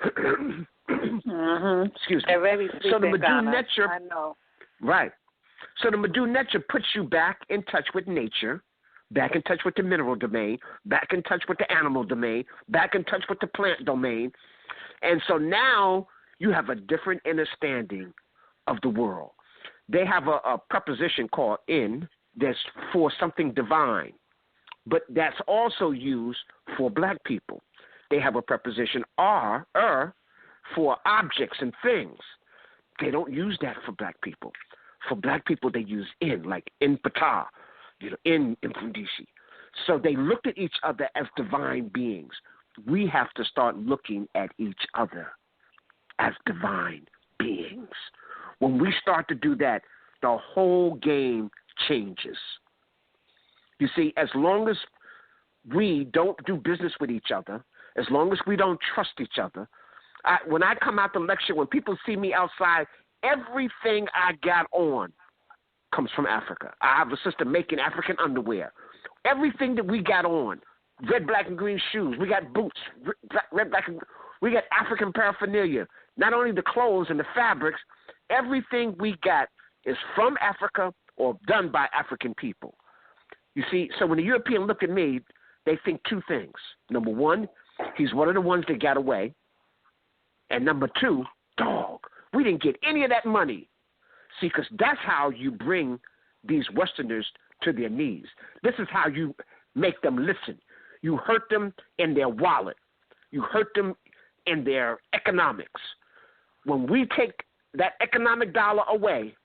Excuse me. They're very So the Madhu Nature, I know. Right. So the Madhu Nature puts you back in touch with nature, back in touch with the mineral domain, back in touch with the animal domain, back in touch with the plant domain. And so now you have a different understanding of the world. They have a preposition called in that's for something divine, but that's also used for black people. They have a preposition for objects and things. They don't use that for black people. For black people, they use in, like in Pata, in Mfundishi. So they looked at each other as divine beings. We have to start looking at each other as divine beings. When we start to do that, the whole game changes. You see, as long as we don't do business with each other, as long as we don't trust each other, when I come out to lecture, when people see me outside, everything I got on comes from Africa. I have a sister making African underwear. Everything that we got on, red, black, and green shoes. We got boots, red, black, and we got African paraphernalia. Not only the clothes and the fabrics, everything we got is from Africa or done by African people. You see, so when the European look at me, they think two things. Number one, he's one of the ones that got away. And number two, dog, we didn't get any of that money. See, because that's how you bring these Westerners to their knees. This is how you make them listen. You hurt them in their wallet. You hurt them in their economics. When we take that economic dollar away,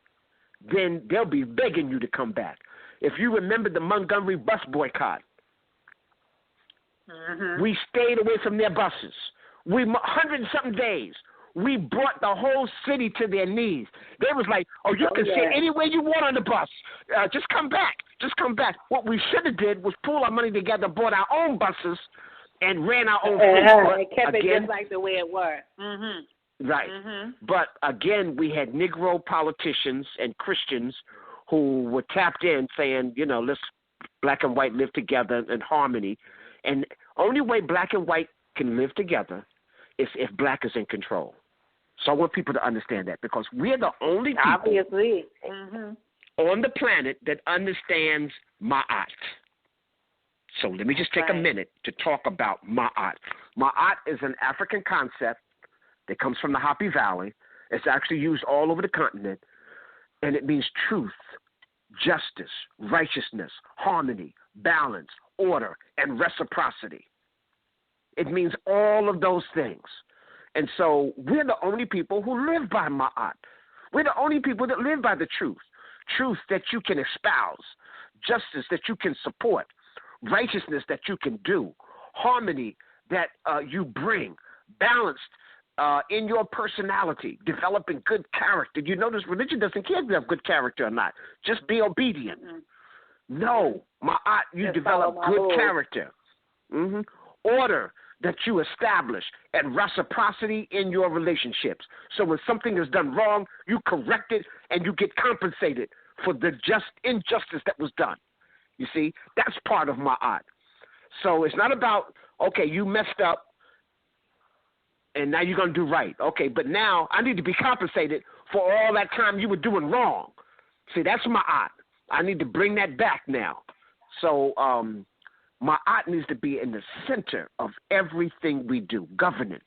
then they'll be begging you to come back. If you remember the Montgomery bus boycott, we stayed away from their buses. 100-something days. We brought the whole city to their knees. They was like, you can sit anywhere you want on the bus. Just come back. Just come back. What we should have did was pull our money together, bought our own buses, and ran our own fleet. It kept it just like the way it was. Right. But again, we had Negro politicians and Christians who were tapped in saying, let's black and white live together in harmony. And only way black and white can live together is if black is in control. So I want people to understand that, because we're the only people obviously on the planet that understands Ma'at. So let me just take a minute to talk about Ma'at. Ma'at is an African concept that comes from the Hopi Valley. It's actually used all over the continent, and it means truth, justice, righteousness, harmony, balance, order, and reciprocity. It means all of those things. And so we're the only people who live by Ma'at. We're the only people that live by the truth. Truth that you can espouse, justice that you can support, righteousness that you can do, harmony that you bring, balanced in your personality, developing good character. You notice religion doesn't care if you have good character or not. Just be obedient. No, Ma'at, you develop good character. Order that you establish, and reciprocity in your relationships. So when something is done wrong, you correct it and you get compensated for the just injustice that was done. You see, that's part of Ma'at. So it's not about, okay, you messed up and now you're going to do right. Okay, but now I need to be compensated for all that time you were doing wrong. See, that's Ma'at. I need to bring that back now. So Ma'at needs to be in the center of everything we do. Governance.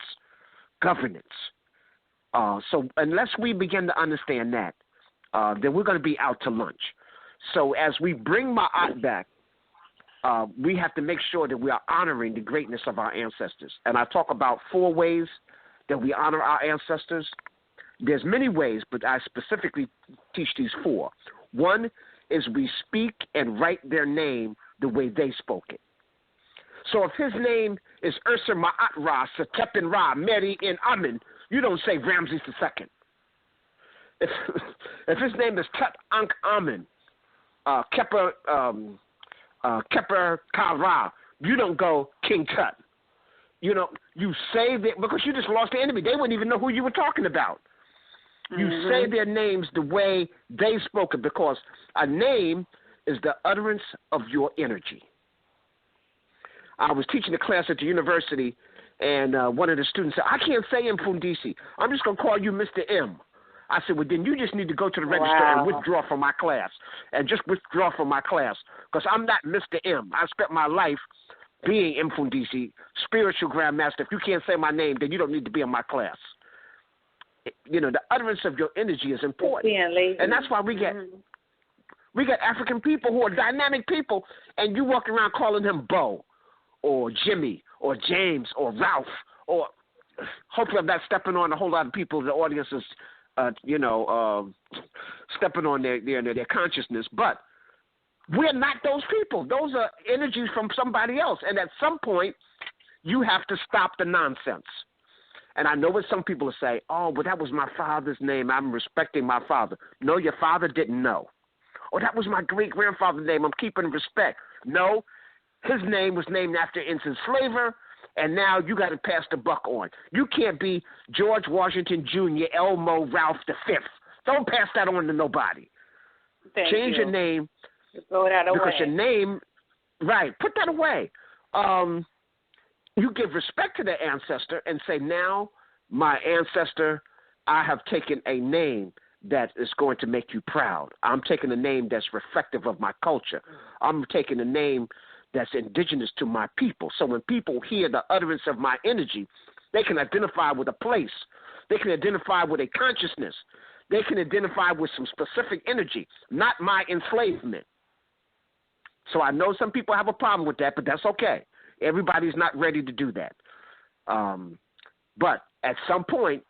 So unless we begin to understand that, then we're going to be out to lunch. So as we bring Ma'at back, we have to make sure that we are honoring the greatness of our ancestors. And I talk about 4 ways that we honor our ancestors. There's many ways, but I specifically teach these 4. One is we speak and write their name the way they spoke it. So if his name is Ursa Ma'at Ra, Satepin Ra, Mary in Amin, you don't say Ramses II. If his name is Tut Ankh Amin, Keper Ka Ra, you don't go King Tut. You say that because you just lost the enemy. They wouldn't even know who you were talking about. You say their names the way they spoke it, because a name is the utterance of your energy. I was teaching a class at the university, And one of the students said, I can't say Mfundishi. I'm just going to call you Mr. M. I said, well, then you just need to go to the register and withdraw from my class. And just withdraw from my class. Because I'm not Mr. M. I spent my life being Mfundishi, spiritual grandmaster. If you can't say my name, then you don't need to be in my class. You know, the utterance of your energy is important. And that's why we get African people who are dynamic people, and you walk around calling him Bo or Jimmy or James or Ralph, or hopefully I'm not stepping on a whole lot of people. The audience is, stepping on their consciousness. But we're not those people. Those are energies from somebody else. And at some point, you have to stop the nonsense. And I know what some people will say, oh, but that was my father's name. I'm respecting my father. No, your father didn't know. Oh, that was my great-grandfather's name. I'm keeping respect. No, his name was named after an enslaver, and now you got to pass the buck on. You can't be George Washington Jr., Elmo Ralph V. Don't pass that on to nobody. Change your name. Throw that away. Because your name, right, put that away. You give respect to the ancestor and say, now, my ancestor, I have taken a name that is going to make you proud. I'm taking a name that's reflective of my culture. I'm taking a name that's indigenous to my people. So when people hear the utterance of my energy, they can identify with a place. They can identify with a consciousness. They can identify with some specific energy, not my enslavement. So I know some people have a problem with that, but that's okay. Everybody's not ready to do that. But at some point,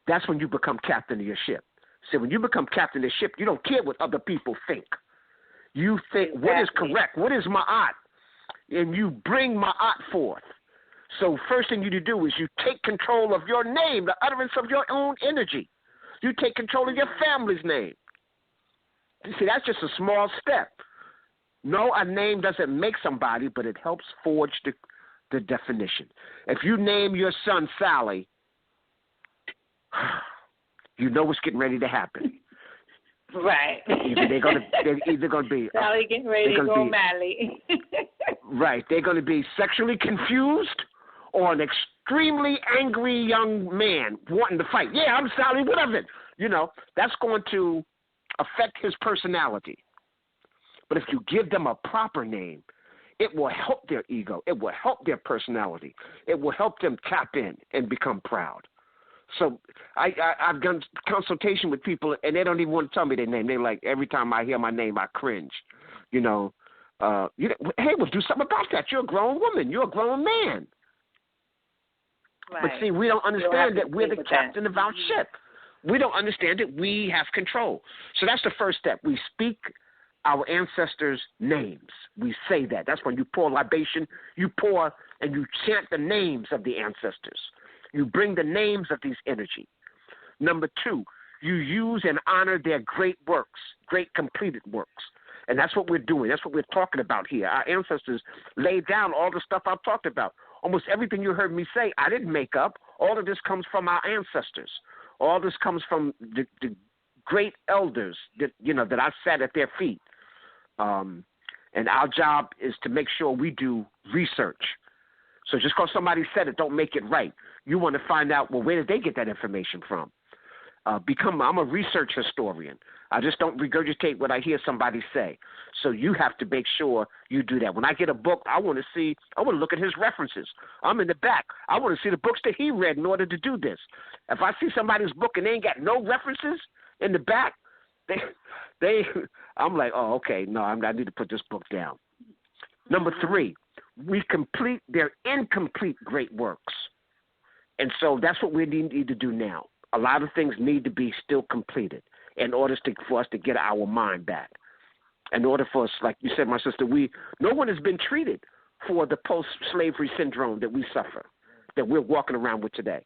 that's when you become captain of your ship. So when you become captain of the ship, you don't care what other people think. You think, what is correct? What is ma'at? And you bring ma'at forth. So first thing you need to do is you take control of your name, the utterance of your own energy. You take control of your family's name. You see, that's just a small step. No, a name doesn't make somebody, but it helps forge the definition. If you name your son Sally, you know what's getting ready to happen. Right. They're either gonna be Sally getting ready to go Mally. Right. They're gonna be sexually confused or an extremely angry young man wanting to fight. Yeah, I'm Sally, whatever. You know, that's going to affect his personality. But if you give them a proper name, it will help their ego. It will help their personality. It will help them tap in and become proud. So I've done consultation with people, and they don't even want to tell me their name. They're like, every time I hear my name, I cringe. Hey, well, do something about that. You're a grown woman. You're a grown man. Right. But see, we don't understand that we're the captain of our ship. We don't understand that we have control. So that's the first step. We speak our ancestors' names. We say that. That's when you pour libation. You pour and you chant the names of the ancestors. You bring the names of these energy. Number two, you use and honor their great works, great completed works. And that's what we're doing. That's what we're talking about here. Our ancestors laid down all the stuff I've talked about. Almost everything you heard me say, I didn't make up. All of this comes from our ancestors. All this comes from the great elders that I sat at their feet. And our job is to make sure we do research. So just because somebody said it, don't make it right. You want to find out, well, where did they get that information from? I'm a research historian. I just don't regurgitate what I hear somebody say. So you have to make sure you do that. When I get a book, I want to look at his references. I'm in the back. I want to see the books that he read in order to do this. If I see somebody's book and they ain't got no references in the back, I'm like, oh, okay, no, I need to put this book down. Number three, we complete their incomplete great works. And so that's what we need to do now. A lot of things need to be still completed in order for us to get our mind back. In order for us, like you said, my sister, no one has been treated for the post-slavery syndrome that we suffer, that we're walking around with today.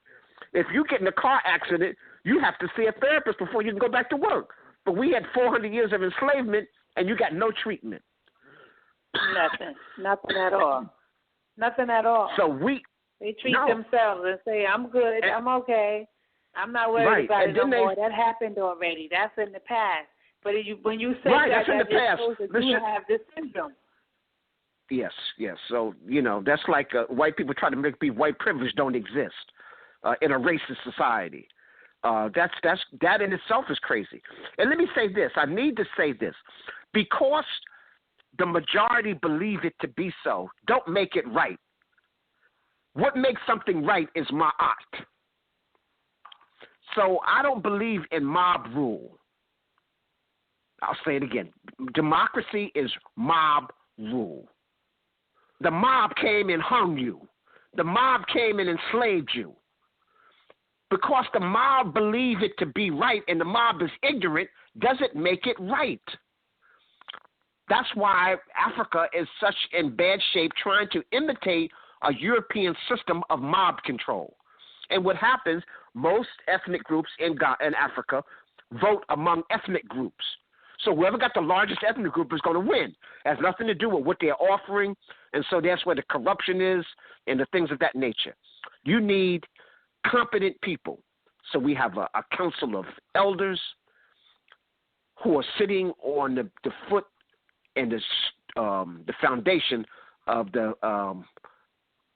If you get in a car accident, you have to see a therapist before you can go back to work. But we had 400 years of enslavement, and you got no treatment. Nothing at all. Nothing at all. So they treat themselves and say, I'm good, I'm okay. I'm not worried about it no more. That happened already. That's in the past. But when you say that's in the past. You have this syndrome. Yes, yes. So, that's like white people try to make white privilege don't exist in a racist society. That in itself is crazy. And let me say this. I need to say this. Because the majority believe it to be so, don't make it right. What makes something right is ma'at. So I don't believe in mob rule. I'll say it again. Democracy is mob rule. The mob came and hung you. The mob came and enslaved you. Because the mob believe it to be right and the mob is ignorant doesn't make it right. That's why Africa is such in bad shape trying to imitate a European system of mob control. And what happens, most ethnic groups in Africa vote among ethnic groups. So whoever got the largest ethnic group is going to win. It has nothing to do with what they're offering, and so that's where the corruption is and the things of that nature. You need competent people. So we have a council of elders who are sitting on the foot and the foundation of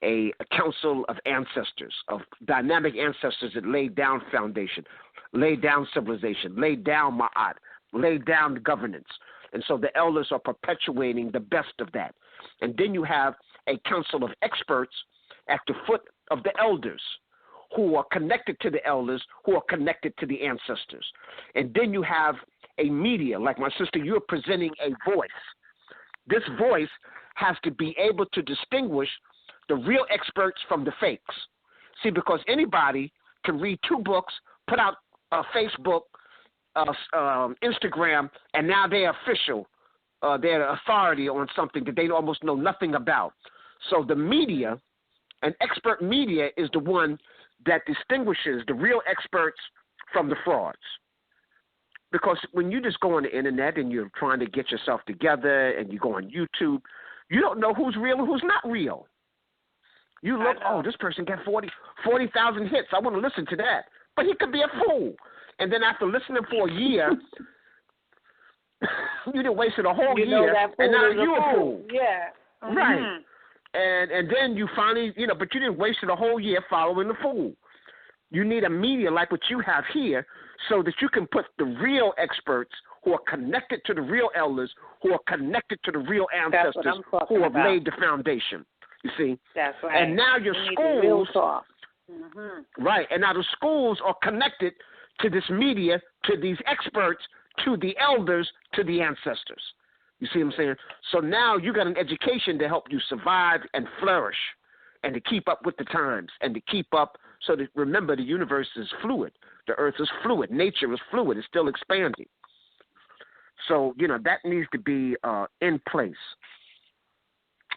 a council of ancestors, of dynamic ancestors that laid down foundation, laid down civilization, laid down ma'at, laid down governance. And so the elders are perpetuating the best of that. And then you have a council of experts at the foot of the elders who are connected to the elders, who are connected to the ancestors. And then you have a media, like my sister, you're presenting a voice. This voice has to be able to distinguish the real experts from the fakes. See, because anybody can read 2 books, put out Facebook, Instagram, and now they're official. They're authority on something that they almost know nothing about. So the media, an expert media, is the one that distinguishes the real experts from the frauds. Because when you just go on the internet and you're trying to get yourself together and you go on YouTube, you don't know who's real and who's not real. You look, this person got 40,000 hits. I want to listen to that. But he could be a fool. And then after listening for a year, you done wasted a whole year, and now you're a fool. Yeah. Mm-hmm. Right. And then you finally, but you didn't wasted a whole year following the fool. You need a media like what you have here so that you can put the real experts who are connected to the real elders, who are connected to the real ancestors, who have laid the foundation. You see? That's right. And now your schools, real talk. Mm-hmm. Right, and now the schools are connected to this media, to these experts, to the elders, to the ancestors. You see what I'm saying? So now you got an education to help you survive and flourish and to keep up with the times and to keep up so that, remember, the universe is fluid. The earth is fluid. Nature is fluid. It's still expanding. So, that needs to be in place.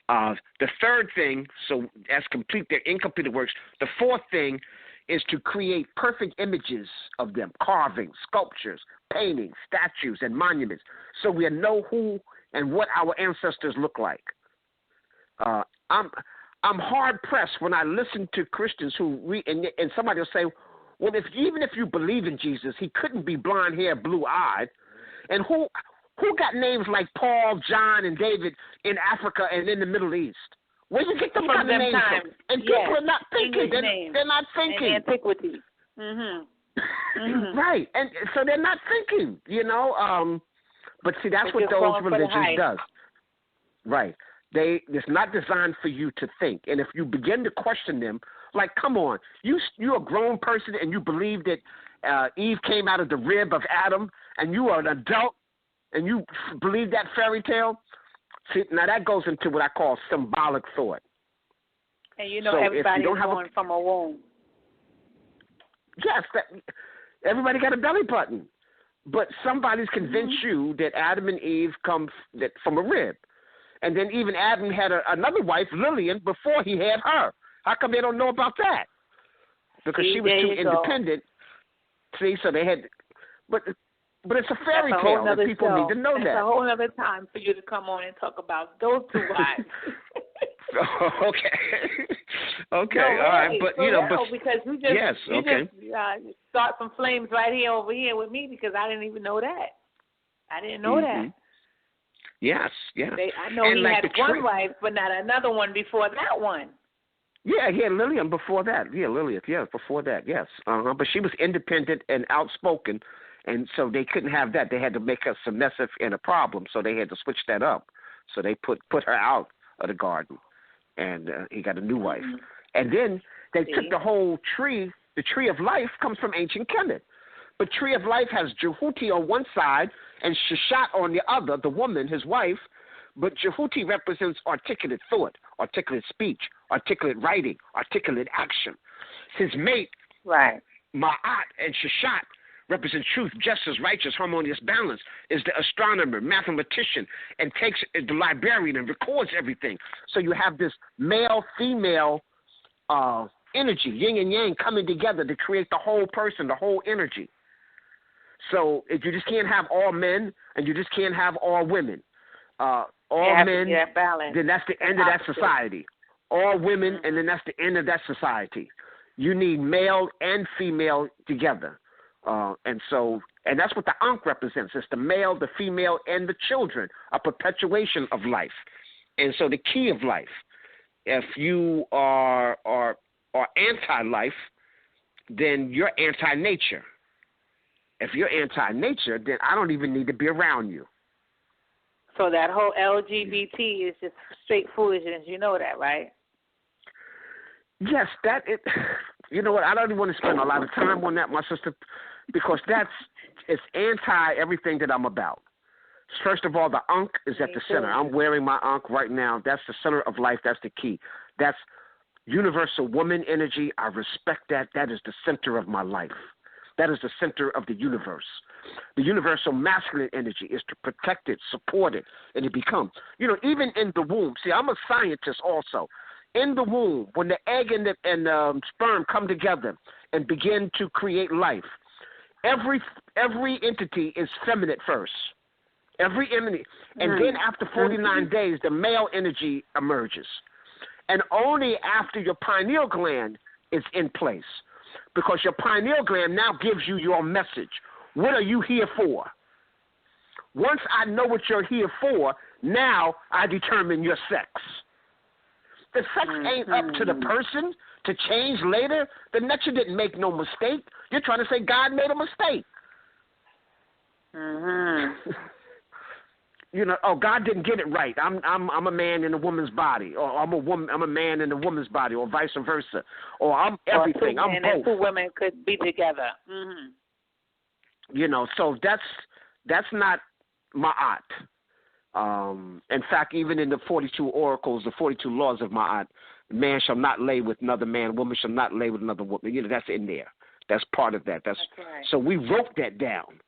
The third thing, so as incomplete works, the fourth thing is to create perfect images of them, carvings, sculptures, paintings, statues, and monuments, so we know who and what our ancestors look like. I'm hard pressed when I listen to Christians who read, and somebody will say, well, even if you believe in Jesus, he couldn't be blonde hair, blue eyed, and who got names like Paul, John, and David in Africa and in the Middle East? Where you get them kind of names from? And people are not thinking. They're not thinking. In antiquity. Mm-hmm. Mm-hmm. Right. And so they're not thinking, But see, that's what those religions does. Right. It's not designed for you to think. And if you begin to question them, like, come on, you're a grown person and you believe that Eve came out of the rib of Adam, and you are an adult and you believe that fairy tale. See, now that goes into what I call symbolic thought. And so everybody's born from a womb. Yes, everybody got a belly button. But somebody's convinced you that Adam and Eve come from a rib. And then even Adam had another wife, Lillian, before he had her. How come they don't know about that? Because she was too independent. See, so they had – but it's a fairy tale that people need to know that. It's a whole other time for you to come on and talk about those 2 wives. Okay. Okay. No, all right. But, because you just start some flames right here over here with me because I didn't even know that. I didn't know that. Yes, yeah. I know and he like had one wife, but not another one before that one. Yeah, he had Lillian before that. Yeah, Lilith, yeah, before that, yes. But she was independent and outspoken, and so they couldn't have that. They had to make her submissive and a problem, so they had to switch that up. So they put her out of the garden, and he got a new wife. And then they took the whole tree. The tree of life comes from ancient Kemet. But tree of life has Jhuty on one side and Shashat on the other, the woman, his wife. But Jhuty represents articulate thought, articulate speech, articulate writing, articulate action. His mate, right, Ma'at and Shashat, represent truth, justice, righteous, harmonious balance, is the astronomer, mathematician, and takes the librarian and records everything. So you have this male-female energy, yin and yang, coming together to create the whole person, the whole energy. So if you just can't have all men, and you just can't have all women. All men, then that's the end of that society. All women, and then that's the end of that society. You need male and female together. And that's what the Ankh represents. It's the male, the female, and the children, a perpetuation of life. And so the key of life, if you are anti-life, then you're anti-nature. If you're anti-nature, then I don't even need to be around you. So that whole LGBT is just straight foolishness. You know that, right? Yes, you know what? I don't even want to spend a lot of time on that, my sister, because it's anti everything that I'm about. First of all, the Ankh is at the center. I'm wearing my Ankh right now. That's the center of life. That's the key. That's universal woman energy. I respect that. That is the center of my life. That is the center of the universe. The universal masculine energy is to protect it, support it, and to become. Even in the womb. See, I'm a scientist also. In the womb, when the egg and the sperm come together and begin to create life, every entity is feminine first. Every entity. And then after 49 days, the male energy emerges. And only after your pineal gland is in place. Because your pineal gland now gives you your message. What are you here for? Once I know what you're here for, now I determine your sex. The sex ain't up to the person to change later. The nature didn't make no mistake. You're trying to say God made a mistake. God didn't get it right. I'm a man in a woman's body, or I'm a man in a woman's body, or vice versa, or I'm everything. I'm both. And two women could be together. So that's not Ma'at. In fact, even in the 42 oracles, the 42 laws of Ma'at, man shall not lay with another man, woman shall not lay with another woman. That's in there. That's part of that. That's right. So we wrote that down.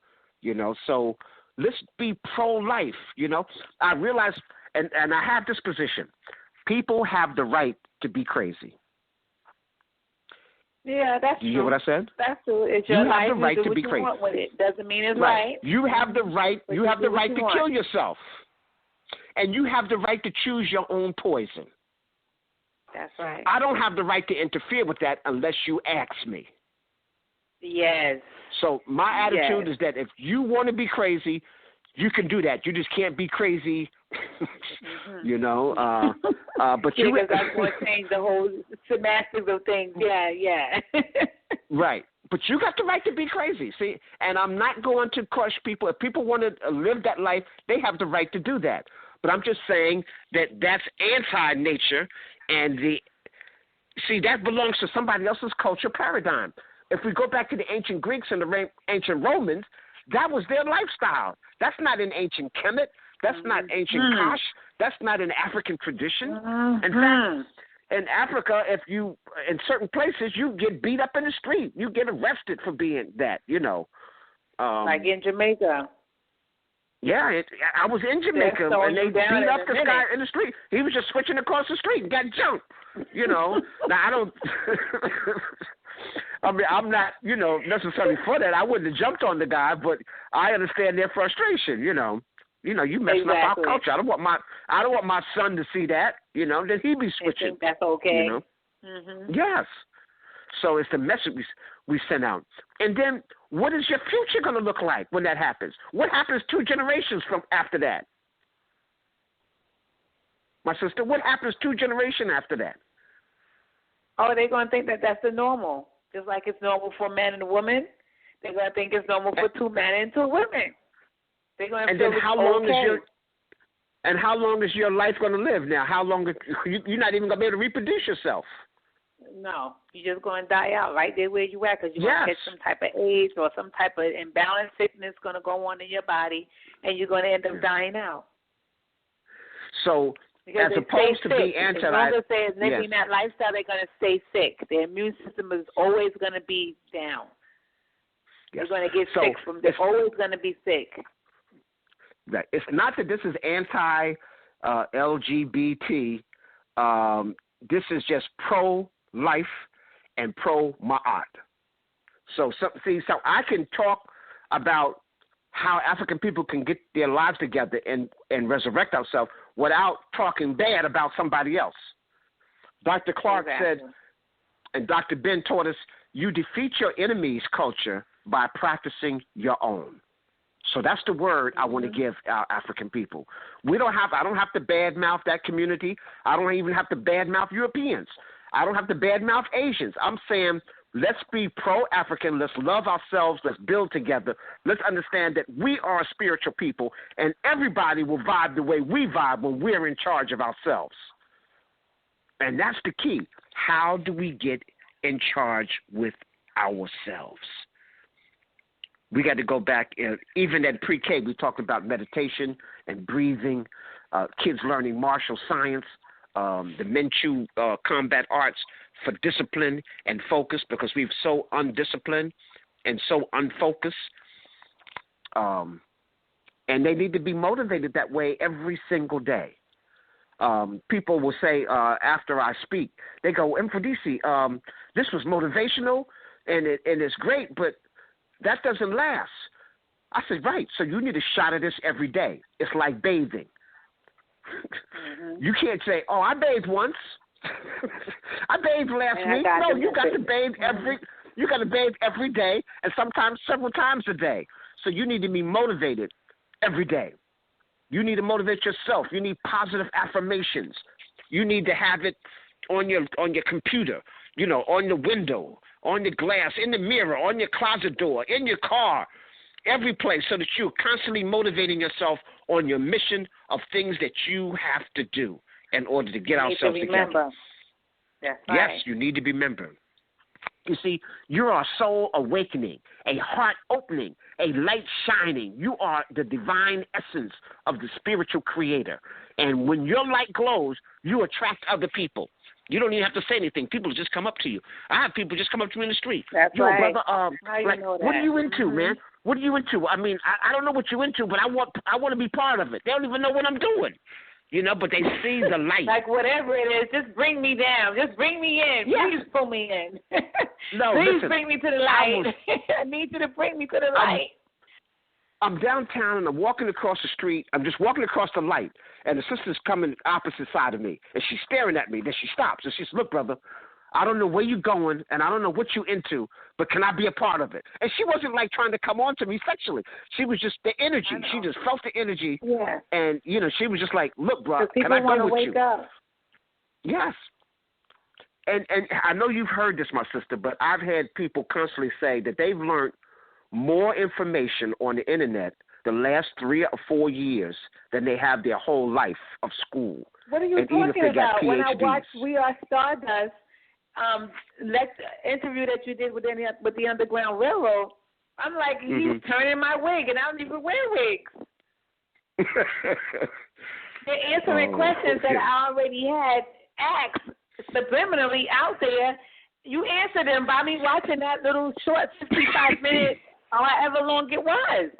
So let's be pro-life. I realize, and I have this position. People have the right to be crazy. Yeah, that's true. You hear what I said? That's true. It's your life. You have the right to be crazy. With it. Doesn't mean it's right. You have the right. You have the right to kill yourself, and you have the right to choose your own poison. That's right. I don't have the right to interfere with that unless you ask me. Yes. So my attitude is that if you want to be crazy, you can do that. You just can't be crazy, But because that's going to change the whole semantics of things. Yeah. Right. But you got the right to be crazy. See, and I'm not going to crush people. If people want to live that life, they have the right to do that. But I'm just saying that that's anti-nature, and that belongs to somebody else's culture paradigm. If we go back to the ancient Greeks and the ancient Romans, that was their lifestyle. That's not an ancient Kemet. That's not ancient Kosh. That's not an African tradition. In fact, in Africa, in certain places, you get beat up in the street. You get arrested for being that, like in Jamaica. Yeah, I was in Jamaica, and they beat up this guy in the street. He was just switching across the street and got jumped. Now, I don't... I mean, I'm not, necessarily for that. I wouldn't have jumped on the guy, but I understand their frustration. You messing up our culture. I don't want my son to see that. That he be switching. I think that's okay. Yes. So it's the message we send out. And then, what is your future going to look like when that happens? What happens 2 generations from after that? my sister. What happens 2 generations after that? Oh, they're going to think that that's the normal. Just like it's normal for a man and a woman, they're going to think it's normal for 2 men and 2 women. They're going to feel how long is your life going to live now? How long you're not even going to be able to reproduce yourself? No, you're just going to die out right there where you at because you're going to catch some type of AIDS or some type of imbalanced sickness going to go on in your body, and you're going to end up dying out. So, because as opposed to being as long as they're living that lifestyle, they're going to stay sick. Their immune system is always going to be down. Yes. They're going to get sick they're always going to be sick. Right. It's not that this is anti-LGBT. This is just pro-life and pro-ma'at. So I can talk about how African people can get their lives together and resurrect ourselves without talking bad about somebody else. Dr. Clark said, and Dr. Ben taught us, you defeat your enemy's culture by practicing your own. So that's the word I want to give our African people. I don't have to badmouth that community. I don't even have to badmouth Europeans. I don't have to badmouth Asians. I'm saying let's be pro-African. Let's love ourselves. Let's build together. Let's understand that we are a spiritual people, and everybody will vibe the way we vibe when we're in charge of ourselves. And that's the key. How do we get in charge with ourselves? We got to go back, even at pre-K, we talked about meditation and breathing, kids learning martial science, the Menchu combat arts for discipline and focus because we're so undisciplined and so unfocused. And they need to be motivated that way every single day. People will say after I speak, they go, Mfundishi, this was motivational and it's great, but that doesn't last. I said, right, so you need a shot of this every day. It's like bathing. You can't say, oh, I bathed once. I bathed last week. No, you got to bathe every day and sometimes several times a day. So you need to be motivated every day. You need to motivate yourself. You need positive affirmations. You need to have it on your computer, on the window, on the glass, in the mirror, on your closet door, in your car, every place, so that you're constantly motivating yourself on your mission of things that you have to do in order to get ourselves together. That's right. Yes, you need to remember. You see, you are a soul awakening, a heart opening, a light shining. You are the divine essence of the spiritual creator. And when your light glows, you attract other people. You don't even have to say anything. People just come up to you. I have people just come up to me in the street. That's right. Brother, what are you into, man? What are you into? I mean, I don't know what you're into, but I want to be part of it. They don't even know what I'm doing. But they see the light. Like whatever it is, just bring me down. Just bring me in. Yes. Please pull me in. No, please listen, bring me to the light. I need you to bring me to the light. I'm downtown and I'm walking across the street. I'm just walking across the light, and the sister's coming opposite side of me, and she's staring at me. Then she stops and she says, "Look, brother, I don't know where you're going, and I don't know what you're into, but can I be a part of it?" And she wasn't like trying to come on to me sexually. She was just the energy. She just felt the energy. Yeah. And she was just like, "Look, bro, can I go with wake you?" Up. Yes. And I know you've heard this, my sister, but I've had people constantly say that they've learned more information on the internet the last 3 or 4 years than they have their whole life of school. What are you talking about? When I watched We Are StarDust, interview that you did with the Underground Railroad, I'm like, he's turning my wig, and I don't even wear wigs. They're answering questions that I already had asked subliminally out there. You answered them by me watching that little short 55-minute or however long it was.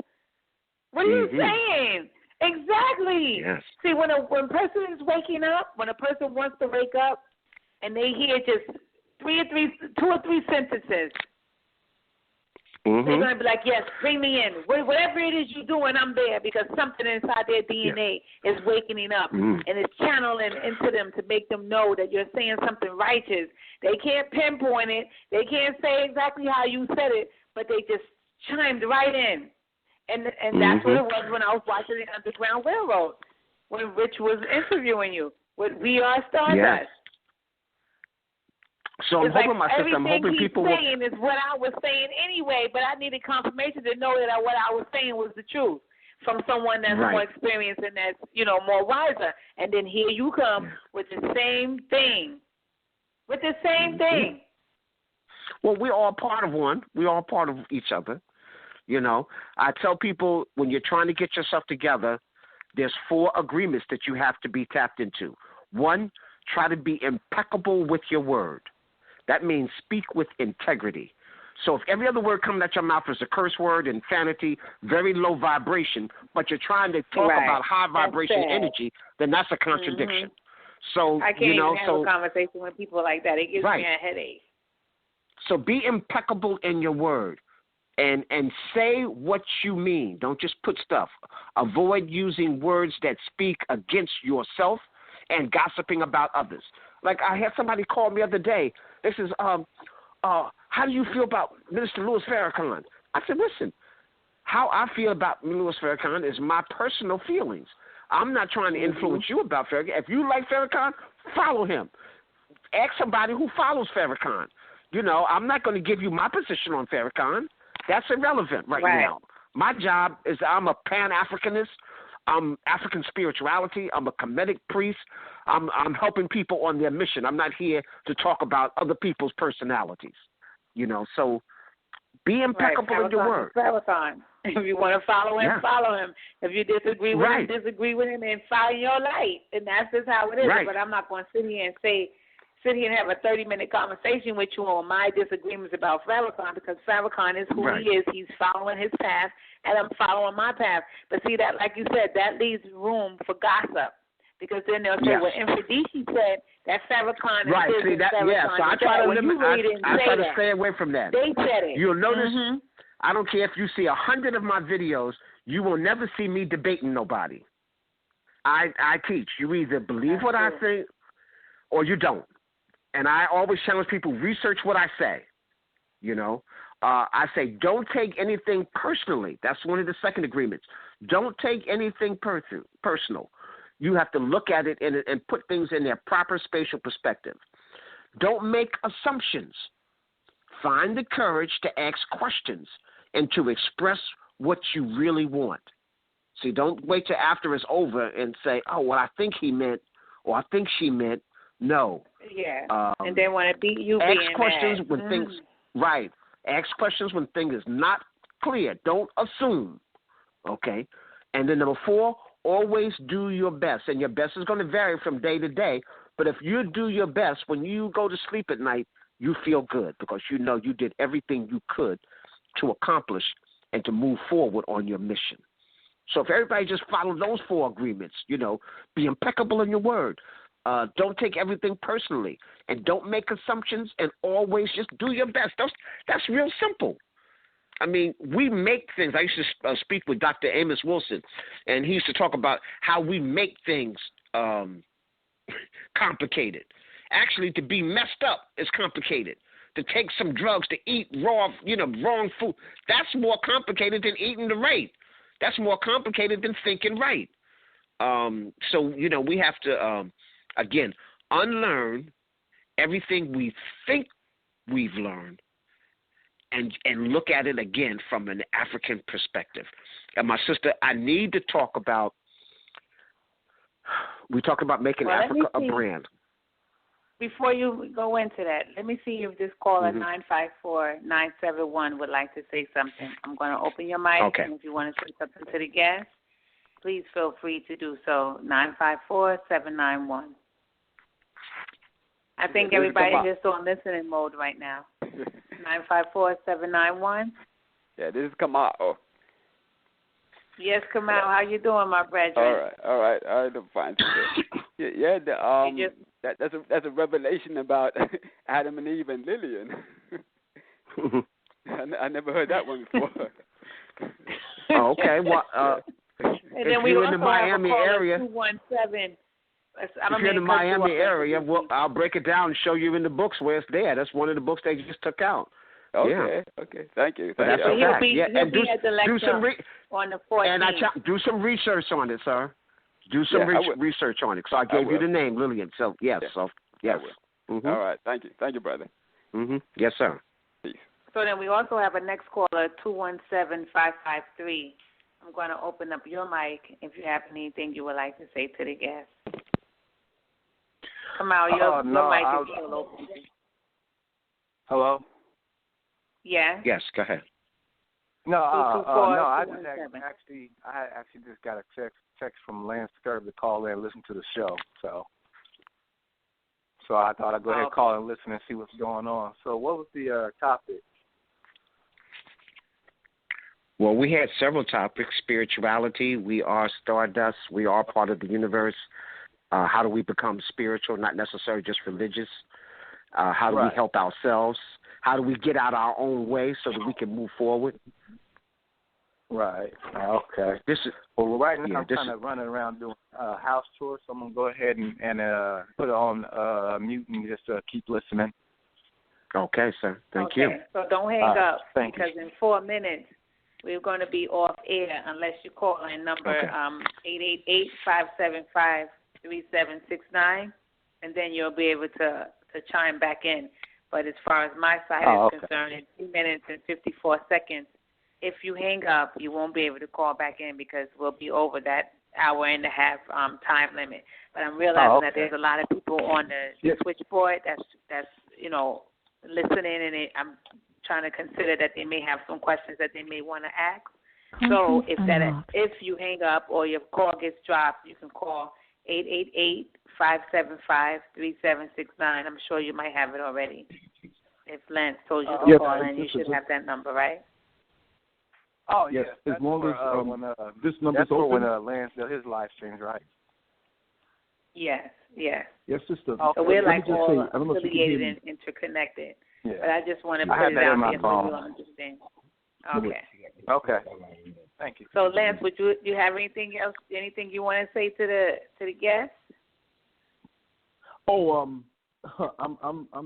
What are you saying? Exactly. Yes. See, when a person is waking up, when a person wants to wake up, and they hear just 2 or 3 sentences, they're going to be like, yes, bring me in. Whatever it is you're doing, I'm there, because something inside their DNA is wakening up, and it's channeling into them to make them know that you're saying something righteous. They can't pinpoint it. They can't say exactly how you said it, but they just chimed right in. And that's what it was when I was watching the Underground Railroad, when Rich was interviewing you. We are StarDust. Yes. So I'm It's hoping, like my sister, I'm hoping people will. Everything he's saying is what I was saying anyway, but I needed confirmation to know that what I was saying was the truth from someone that's more experienced and that's, more wiser. And then here you come with the same thing. With the same thing. Well, we're all part of one. We're all part of each other. I tell people when you're trying to get yourself together, there's 4 agreements that you have to be tapped into. 1, try to be impeccable with your word. That means speak with integrity. So if every other word coming out your mouth is a curse word, insanity, very low vibration, but you're trying to talk about high vibration energy, then that's a contradiction. So I can't even have a conversation with people like that. It gives me a headache. So be impeccable in your word and say what you mean. Don't just put stuff. Avoid using words that speak against yourself and gossiping about others. Like I had somebody call me the other day. This is, how do you feel about Minister Louis Farrakhan? I said, listen, how I feel about Louis Farrakhan is my personal feelings. I'm not trying to influence you about Farrakhan. If you like Farrakhan, follow him. Ask somebody who follows Farrakhan. I'm not going to give you my position on Farrakhan. That's irrelevant right now. My job is I'm a Pan-Africanist. I'm African spirituality. I'm a Kemetic priest. I'm helping people on their mission. I'm not here to talk about other people's personalities. So be impeccable in your word. If you want to follow him, follow him. If you disagree with him, disagree with him and follow your light. And that's just how it is. But I'm not going to sit here and have a 30-minute conversation with you on my disagreements about Farrakhan, because Farrakhan is who he is. He's following his path, and I'm following my path. But see, that, like you said, that leaves room for gossip, because then they'll say, well, Mfundishi said that Farrakhan is this and Farrakhan so I try to limit. I try to that. stay away from that. They said it. You'll notice, I don't care if you see 100 of my videos, you will never see me debating nobody. I teach. You either believe what I think or you don't. And I always challenge people, research what I say. I say, don't take anything personally. That's one of the second agreements. Don't take anything personal. You have to look at it and put things in their proper spatial perspective. Don't make assumptions. Find the courage to ask questions and to express what you really want. See, don't wait till after it's over and say, oh, well, I think he meant or I think she meant. No. Yeah. And they want to beat you ask being questions mad. when things Ask questions when things is not clear. Don't assume. Okay? And then number 4, always do your best. And your best is going to vary from day to day. But if you do your best, when you go to sleep at night, you feel good because you know you did everything you could to accomplish and to move forward on your mission. So if everybody just follow those 4 agreements, be impeccable in your word. Don't take everything personally, and don't make assumptions, and always just do your best. That's real simple. I mean, we make things. I used to speak with Dr. Amos Wilson, and he used to talk about how we make things complicated. Actually, to be messed up is complicated. To take some drugs, to eat wrong food, that's more complicated than eating the right. That's more complicated than thinking right. So, we have to... again, unlearn everything we think we've learned and look at it again from an African perspective. And my sister, I need to talk about, we talked about making Africa a brand. Before you go into that, let me see if this caller 954-971 would like to say something. I'm going to open your mic, and if you want to say something to the guest, please feel free to do so. 954-791. I think everybody's just on listening mode right now. 954-791. Yeah, this is Kamal. Yes, Kamal. How you doing, my brethren? All right. I'm fine today. That's a revelation about Adam and Eve and Lillian. I never heard that one before. Okay, well, and then we you're also in the Miami area. 217. If you're in the Miami area, I'll break it down and show you in the books where it's there. That's one of the books they just took out. Okay. Thank you. That's so he'll be at the lecture on the 14th. And do some research on it, sir. Do some research on it. So I gave you the name, Lillian. So, yes. So, yes. Mm-hmm. All right. Thank you, brother. Mm-hmm. Yes, sir. Peace. So then we also have a next caller, 217-553. I'm going to open up your mic if you have anything you would like to say to the guest. Come out, your mic is still open. Hello? Yeah? Yes, go ahead. No, I actually just got a text from Lance Skirb to call in and listen to the show. So I thought I'd go ahead and call and listen and see what's going on. So what was the topic? Well, we had several topics. Spirituality. We are StarDust. We are part of the universe. How do we become spiritual, not necessarily just religious? How do we help ourselves? How do we get out our own way so that we can move forward? Right. Okay. Well, right now I'm kind of running around doing house chores, so I'm going to go ahead and put it on mute and just keep listening. Okay, sir. Thank you. So don't hang up because in 4 minutes we're going to be off air unless you call in number 888-575-3769, and then you'll be able to chime back in. But as far as my side is concerned, in 2 minutes and 54 seconds, if you hang up, you won't be able to call back in because we'll be over that hour and a half time limit. But I'm realizing that there's a lot of people on the switchboard that's listening, and I'm trying to consider that they may have some questions that they may want to ask. So if you hang up or your call gets dropped, you can call 888-575-3769. I'm sure you might have it already. If Lance told you to call in, you should have that number, right? Oh, yes. As long as this number's open. That's for when Lance does his live streams, right? Yes. Yes, sister. So we're like all affiliated and interconnected. Yeah. But I just want to put it out there so you understand. Okay. Thank you. So Lance, do you have anything else? Anything you want to say to the guests? I'm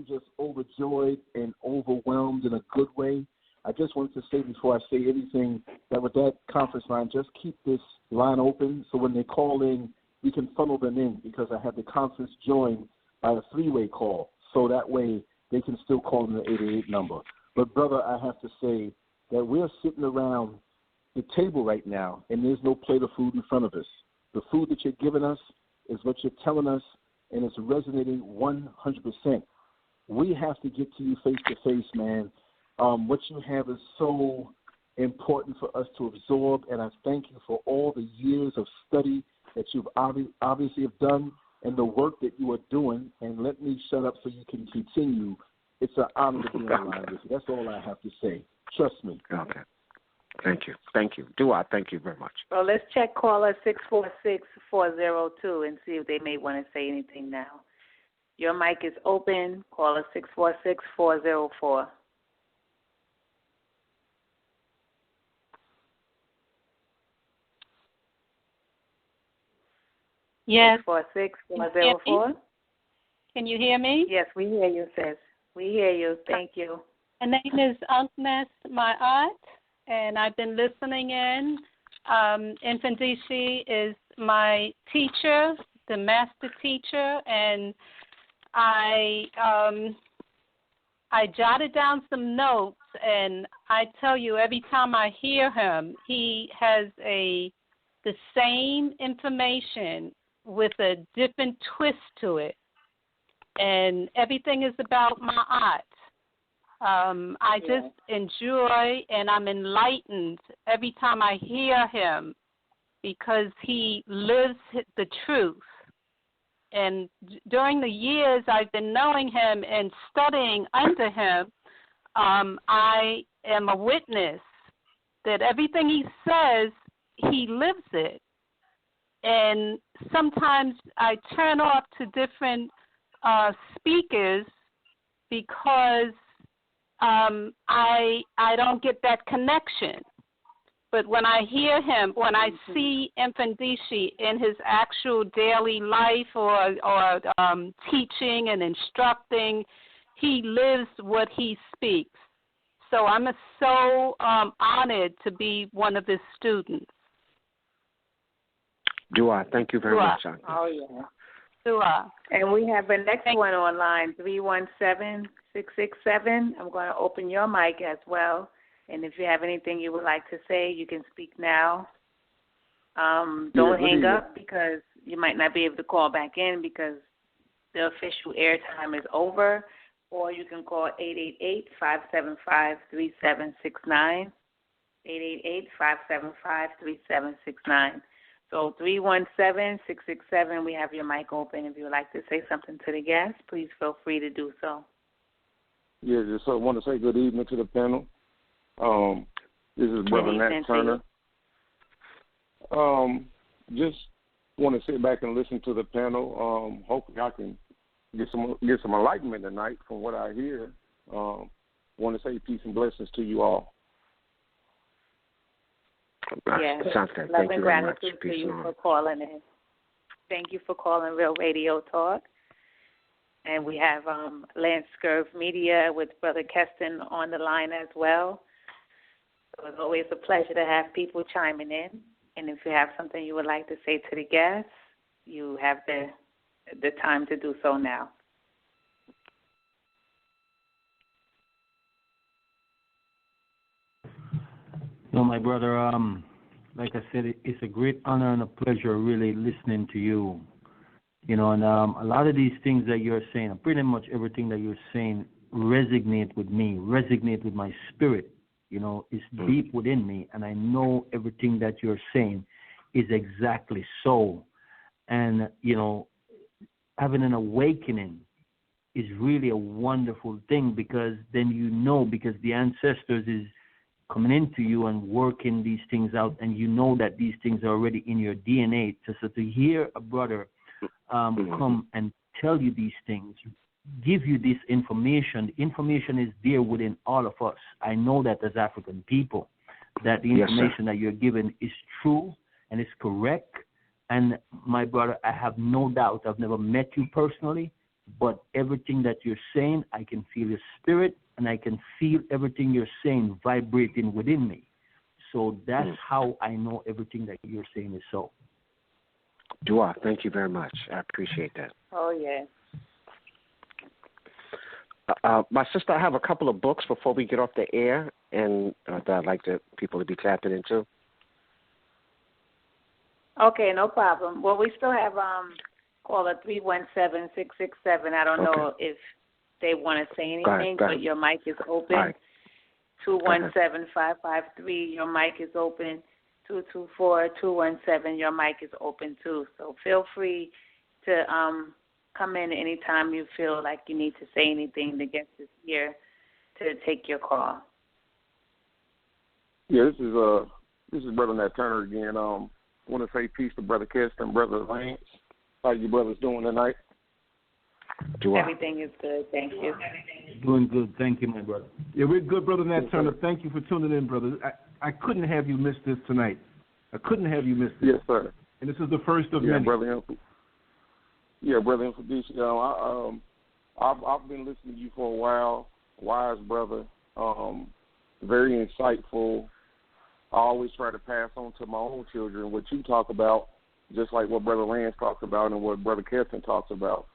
just overjoyed and overwhelmed in a good way. I just wanted to say before I say anything that with that conference line, just keep this line open so when they call in, we can funnel them in because I have the conference joined by a three-way call. So that way they can still call in the 888 number. But, brother, I have to say that we're sitting around the table right now and there's no plate of food in front of us. The food that you're giving us is what you're telling us, and it's resonating 100%. We have to get to you face-to-face, man. What you have is so important for us to absorb, and I thank you for all the years of study that you've obviously have done and the work that you are doing. And let me shut up so you can continue. It's an honor to be on the line with you. That's all I have to say. Trust me. Okay. Thank you. Thank you very much. Well, let's check caller 646-402 and see if they may want to say anything now. Your mic is open. Caller 646-404. Yes. 646-404. Can you hear me? Yes, we hear you, sis. We hear you. Thank you. My name is Unkness, my aunt, and I've been listening in. Mfundishi is my teacher, the master teacher, and I jotted down some notes, and I tell you, every time I hear him, he has the same information with a different twist to it, and everything is about my aunt. I just enjoy and I'm enlightened every time I hear him because he lives the truth. And during the years I've been knowing him and studying under him, I am a witness that everything he says, he lives it. And sometimes I turn off to different speakers because I don't get that connection. But when I hear him, when I see Mfundishi in his actual daily life or teaching and instructing, he lives what he speaks. So I'm so honored to be one of his students. Dua, thank you very much. Oh, yeah. Dua. And we have the next one on line, 317-667. I'm going to open your mic as well. And if you have anything you would like to say, you can speak now. Don't hang up because you might not be able to call back in because the official airtime is over. Or you can call 888-575-3769. 888-575-3769. So 317-667, we have your mic open. If you would like to say something to the guests, please feel free to do so. Yeah, just want to say good evening to the panel. This is Brother Nat Turner. Just want to sit back and listen to the panel. Hopefully I can get some enlightenment tonight from what I hear. Want to say peace and blessings to you all. Yes, sounds good. Love Thank and you very much. gratitude Peace to you for calling in. Thank you for calling Real Radio Talk. And we have Lance Scurv Media with Brother Keston on the line as well. So it's always a pleasure to have people chiming in. And if you have something you would like to say to the guests, you have the time to do so now. No, my brother, like I said, it's a great honor and a pleasure really listening to you. You know, and a lot of these things that you're saying, pretty much everything that you're saying resonate with me, resonate with my spirit. You know, it's deep within me, and I know everything that you're saying is exactly so. And, you know, having an awakening is really a wonderful thing because then you know, because the ancestors is coming into you and working these things out, and you know that these things are already in your DNA. So to hear a brother come and tell you these things, give you this information. The information is there within all of us. I know that as African people, that the information that you're given is true and is correct. And my brother, I have no doubt, I've never met you personally, but everything that you're saying, I can feel your spirit, and I can feel everything you're saying vibrating within me. So that's how I know everything that you're saying is so. Dua, thank you very much. I appreciate that. Oh, yeah. My sister, I have a couple of books before we get off the air, and that I'd like people to be tapping into. Okay, no problem. Well, we still have caller 317-667. I don't know if they want to say anything, but your mic is open. Right. 217-553, your mic is open. 224-217, your mic is open too. So feel free to come in anytime you feel like you need to say anything. The guest is here to take your call. Yeah, this is Brother Nat Turner again. I want to say peace to Brother Kest and Brother Lance. How you brothers doing tonight? Everything is good, thank you. Doing good, thank you, my brother. Yeah, we're good, Brother Nat Turner. Thank you for tuning in, brother. I couldn't have you miss this tonight. I couldn't have you miss this. Yes, sir. And this is the first of many. Brother Mfundishi. I've been listening to you for a while. Wise brother, very insightful. I always try to pass on to my own children what you talk about, just like what Brother Lance talks about and what Brother Keston talks about.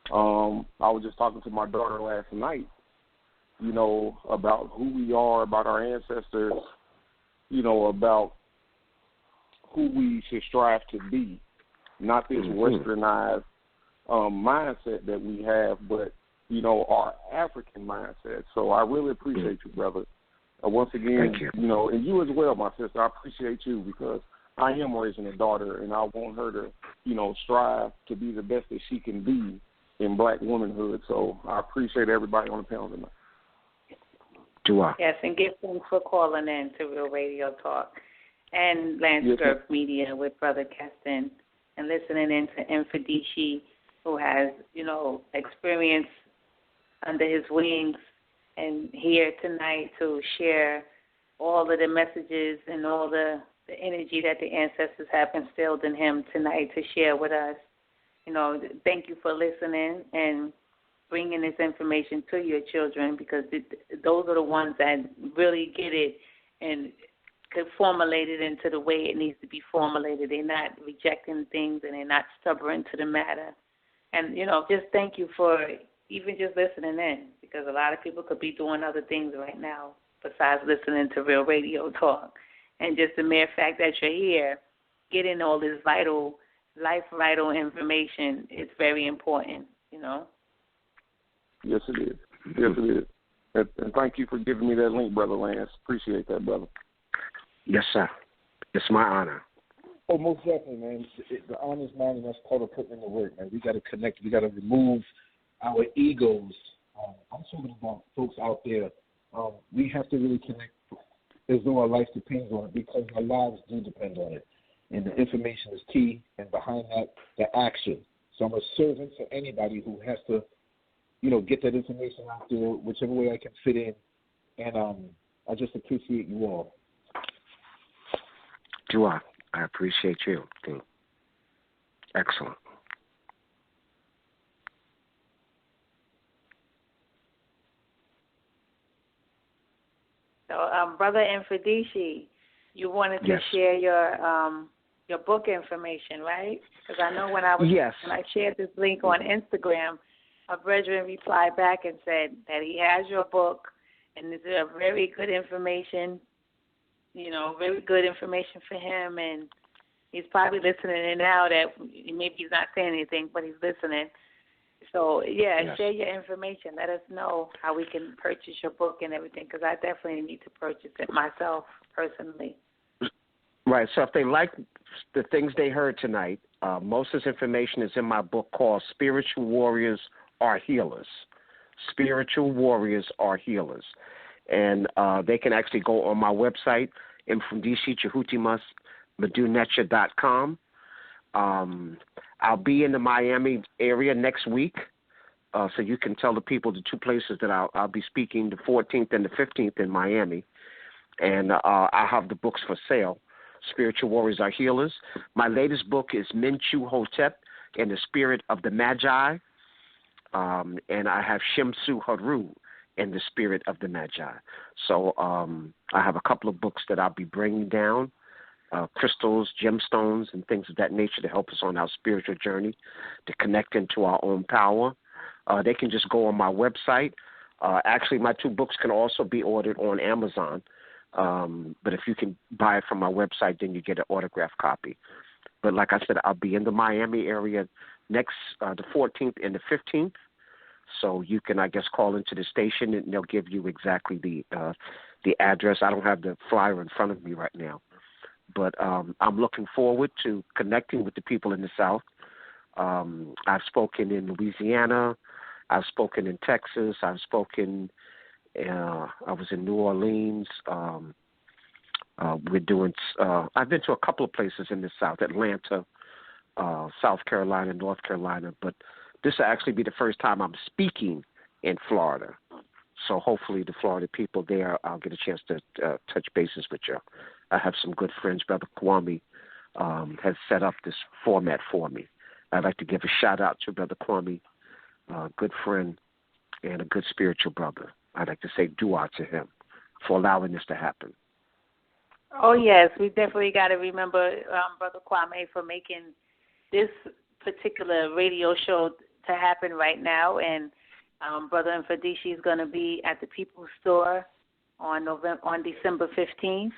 I was just talking to my daughter last night, you know, about who we are, about our ancestors, you know, about who we should strive to be, not this westernized mindset that we have, but, you know, our African mindset. So I really appreciate you, brother. Once again, you know, and you as well, my sister, I appreciate you because I am raising a daughter, and I want her to, you know, strive to be the best that she can be in black womanhood. So I appreciate everybody on the panel tonight. Yes, and give thanks for calling in to Real Radio Talk and Lance Scurv Media with Brother Keston and listening in to Mfundishi, who has, you know, experience under his wings and here tonight to share all of the messages and all the energy that the ancestors have instilled in him tonight to share with us. You know, thank you for listening and bringing this information to your children because those are the ones that really get it and could formulate it into the way it needs to be formulated. They're not rejecting things, and they're not stubborn to the matter. And, just thank you for even just listening in, because a lot of people could be doing other things right now besides listening to Real Radio Talk. And just the mere fact that you're here, getting all this vital information, it's very important, Yes, it is. Yes, it is. And thank you for giving me that link, Brother Lance. Appreciate that, brother. Yes, sir. It's my honor. Oh, most definitely, man. The honor's mine, and that's part of putting in the work, man. We got to connect. We got to remove our egos. I'm talking about folks out there. We have to really connect as though our life depends on it, because our lives do depend on it. And the information is key, and behind that, the action. So I'm a servant for anybody who has to, get that information out there, whichever way I can fit in. And I just appreciate you all. Dua, I appreciate you, too. Excellent. So, Brother Mfundishi, you wanted to share your book information, right? Because I know when I shared this link on Instagram, a brethren replied back and said that he has your book, and it's a very good information, very good information for him, and he's probably listening in now that maybe he's not saying anything, but he's listening. So, share your information. Let us know how we can purchase your book and everything, because I definitely need to purchase it myself personally. Right. So if they like the things they heard tonight, most of this information is in my book called Spiritual Warriors Are Healers. Spiritual Warriors Are Healers. And they can actually go on my website, Mfundishi Jhutyms, MeduNetcha.com. I'll be in the Miami area next week, so you can tell the people the two places that I'll be speaking, the 14th and the 15th in Miami. And I have the books for sale. Spiritual Warriors Are Healers. My latest book is Menchu Hotep and the Spirit of the Magi. And I have Shemsu Haru and the Spirit of the Magi. So I have a couple of books that I'll be bringing down, crystals, gemstones, and things of that nature to help us on our spiritual journey, to connect into our own power. They can just go on my website. Actually, my two books can also be ordered on Amazon. But if you can buy it from my website, then you get an autographed copy. But like I said, I'll be in the Miami area next, the 14th and the 15th. So you can, I guess, call into the station and they'll give you exactly the address. I don't have the flyer in front of me right now. But I'm looking forward to connecting with the people in the South. I've spoken in Louisiana. I've spoken in Texas. I've spoken, I was in New Orleans. I've been to a couple of places in the South, Atlanta, South Carolina, North Carolina. But this will actually be the first time I'm speaking in Florida. So hopefully the Florida people there, I'll get a chance to touch bases with you. I have some good friends. Brother Kwame has set up this format for me. I'd like to give a shout-out to Brother Kwame, a good friend and a good spiritual brother. I'd like to say dua to him for allowing this to happen. Oh, yes. We definitely got to remember Brother Kwame for making this particular radio show to happen right now. And Brother Mfundishi is going to be at the People's Store on December 15th.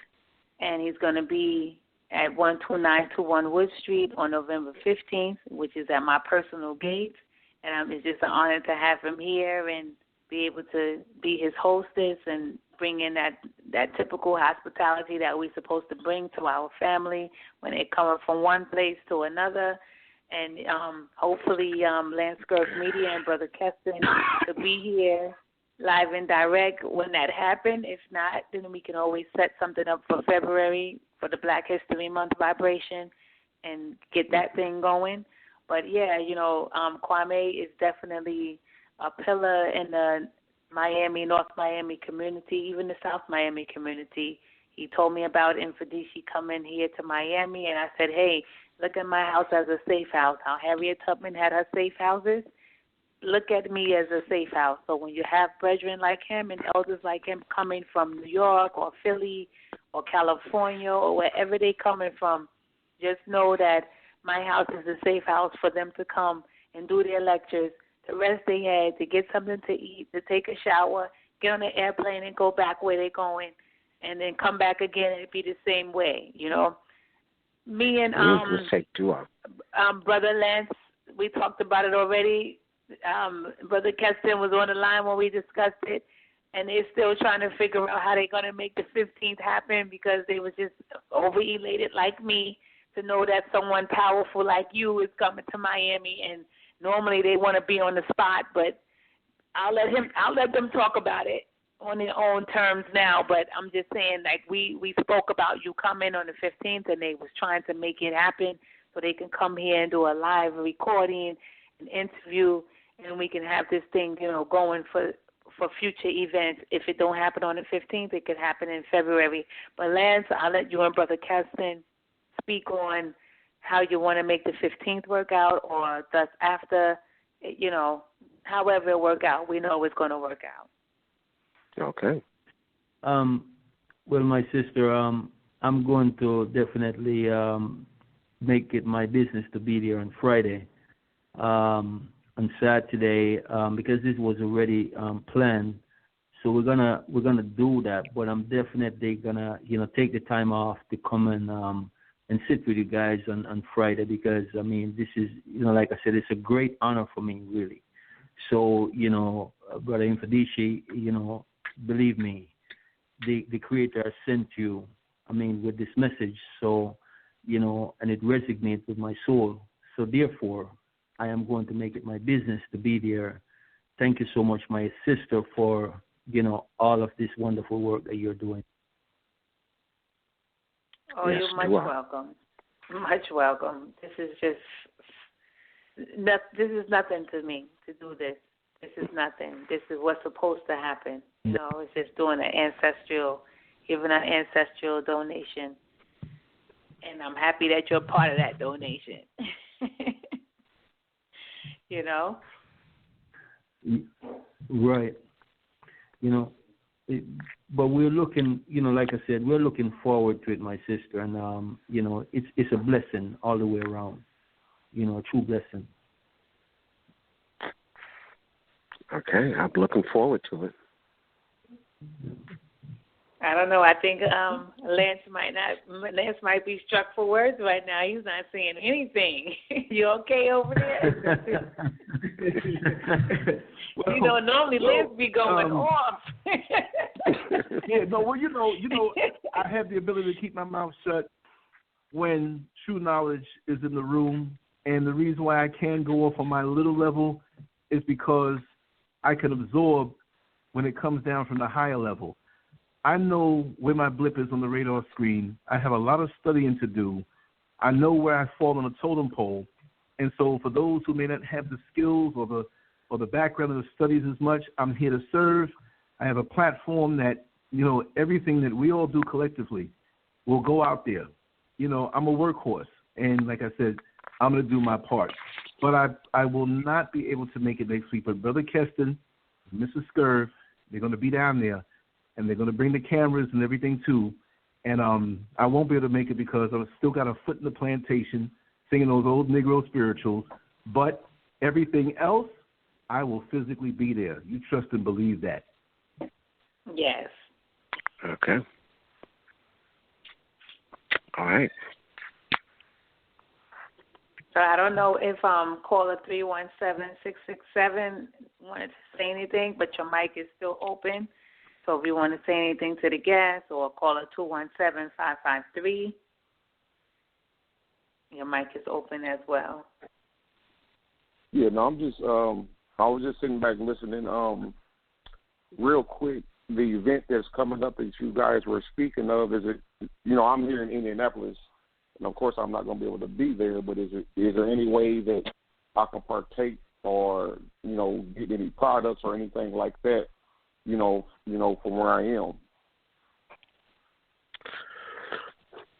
And he's going to be at 12921 Wood Street on November 15th, which is at my personal gate. And it's just an honor to have him here and be able to be his hostess and bring in that typical hospitality that we're supposed to bring to our family when they're coming from one place to another. And hopefully Lance Skirk Media and Brother Keston will be here live and direct when that happens. If not, then we can always set something up for February for the Black History Month vibration and get that thing going. But, yeah, Kwame is definitely a pillar in the North Miami community, even the South Miami community. He told me about Mfundishi coming here to Miami, and I said, hey, look at my house as a safe house. How Harriet Tubman had her safe houses, look at me as a safe house. So when you have brethren like him and elders like him coming from New York or Philly or California or wherever they're coming from, just know that my house is a safe house for them to come and do their lectures, to rest their head, to get something to eat, to take a shower, get on the airplane and go back where they're going, and then come back again and be the same way, you know. Me and Brother Lance, we talked about it already. Brother Keston was on the line when we discussed it, and they're still trying to figure out how they're going to make the 15th happen because they was just over-elated like me to know that someone powerful like you is coming to Miami, and normally they want to be on the spot, but I'll let them talk about it on their own terms now, but I'm just saying, like, we spoke about you coming on the 15th, and they was trying to make it happen so they can come here and do a live recording, an interview, and we can have this thing, you know, going for future events. If it don't happen on the 15th, it could happen in February. But Lance, I'll let you and Brother Keston speak on how you want to make the 15th work out, or thus after, you know, however it work out. We know it's going to work out. Okay. Well, my sister, I'm going to definitely make it my business to be there on Friday, on Saturday, because this was already planned. So we're gonna do that. But I'm definitely gonna, you know, take the time off to come and sit with you guys on Friday, because I mean, this is, you know, like I said, it's a great honor for me, really. So, you know, Brother Mfundishi, you know, believe me, the Creator has sent you, I mean, with this message. So, you know, and it resonates with my soul. So therefore, I am going to make it my business to be there. Thank you so much, my sister, for, you know, all of this wonderful work that you're doing. Oh, yes, you're much welcome. Much welcome. This is nothing to me to do this. This is nothing. This is what's supposed to happen. You know, it's just doing giving an ancestral donation. And I'm happy that you're part of that donation. You know? Right. You know, but we're looking, you know, like I said, we're looking forward to it, my sister. And, you know, it's a blessing all the way around. You know, a true blessing. Okay, I'm looking forward to it. I don't know. I think Lance might be struck for words right now. He's not saying anything. You okay over there? Well, you know, normally Lance be going off. Yeah, no. Well, you know, I have the ability to keep my mouth shut when true knowledge is in the room, and the reason why I can go off on my little level is because I can absorb when it comes down from the higher level. I know where my blip is on the radar screen. I have a lot of studying to do. I know where I fall on the totem pole. And so for those who may not have the skills or the background of the studies as much, I'm here to serve. I have a platform that, you know, everything that we all do collectively will go out there. You know, I'm a workhorse. And like I said, I'm going to do my part. But I will not be able to make it next week. But Brother Keston, Mrs. Scurv, they're going to be down there, and they're going to bring the cameras and everything too. And I won't be able to make it because I've still got a foot in the plantation singing those old Negro spirituals. But everything else, I will physically be there. You trust and believe that. Yes. Okay. All right. So I don't know if caller 317-667 wanted to say anything, but your mic is still open. So if you want to say anything to the guest, or caller 217-553, your mic is open as well. Yeah, no, I'm just I was just sitting back listening. Real quick, the event that's coming up that you guys were speaking of, is it? You know, I'm here in Indianapolis. And, of course, I'm not going to be able to be there, but is there any way that I can partake or, you know, get any products or anything like that, you know, from where I am?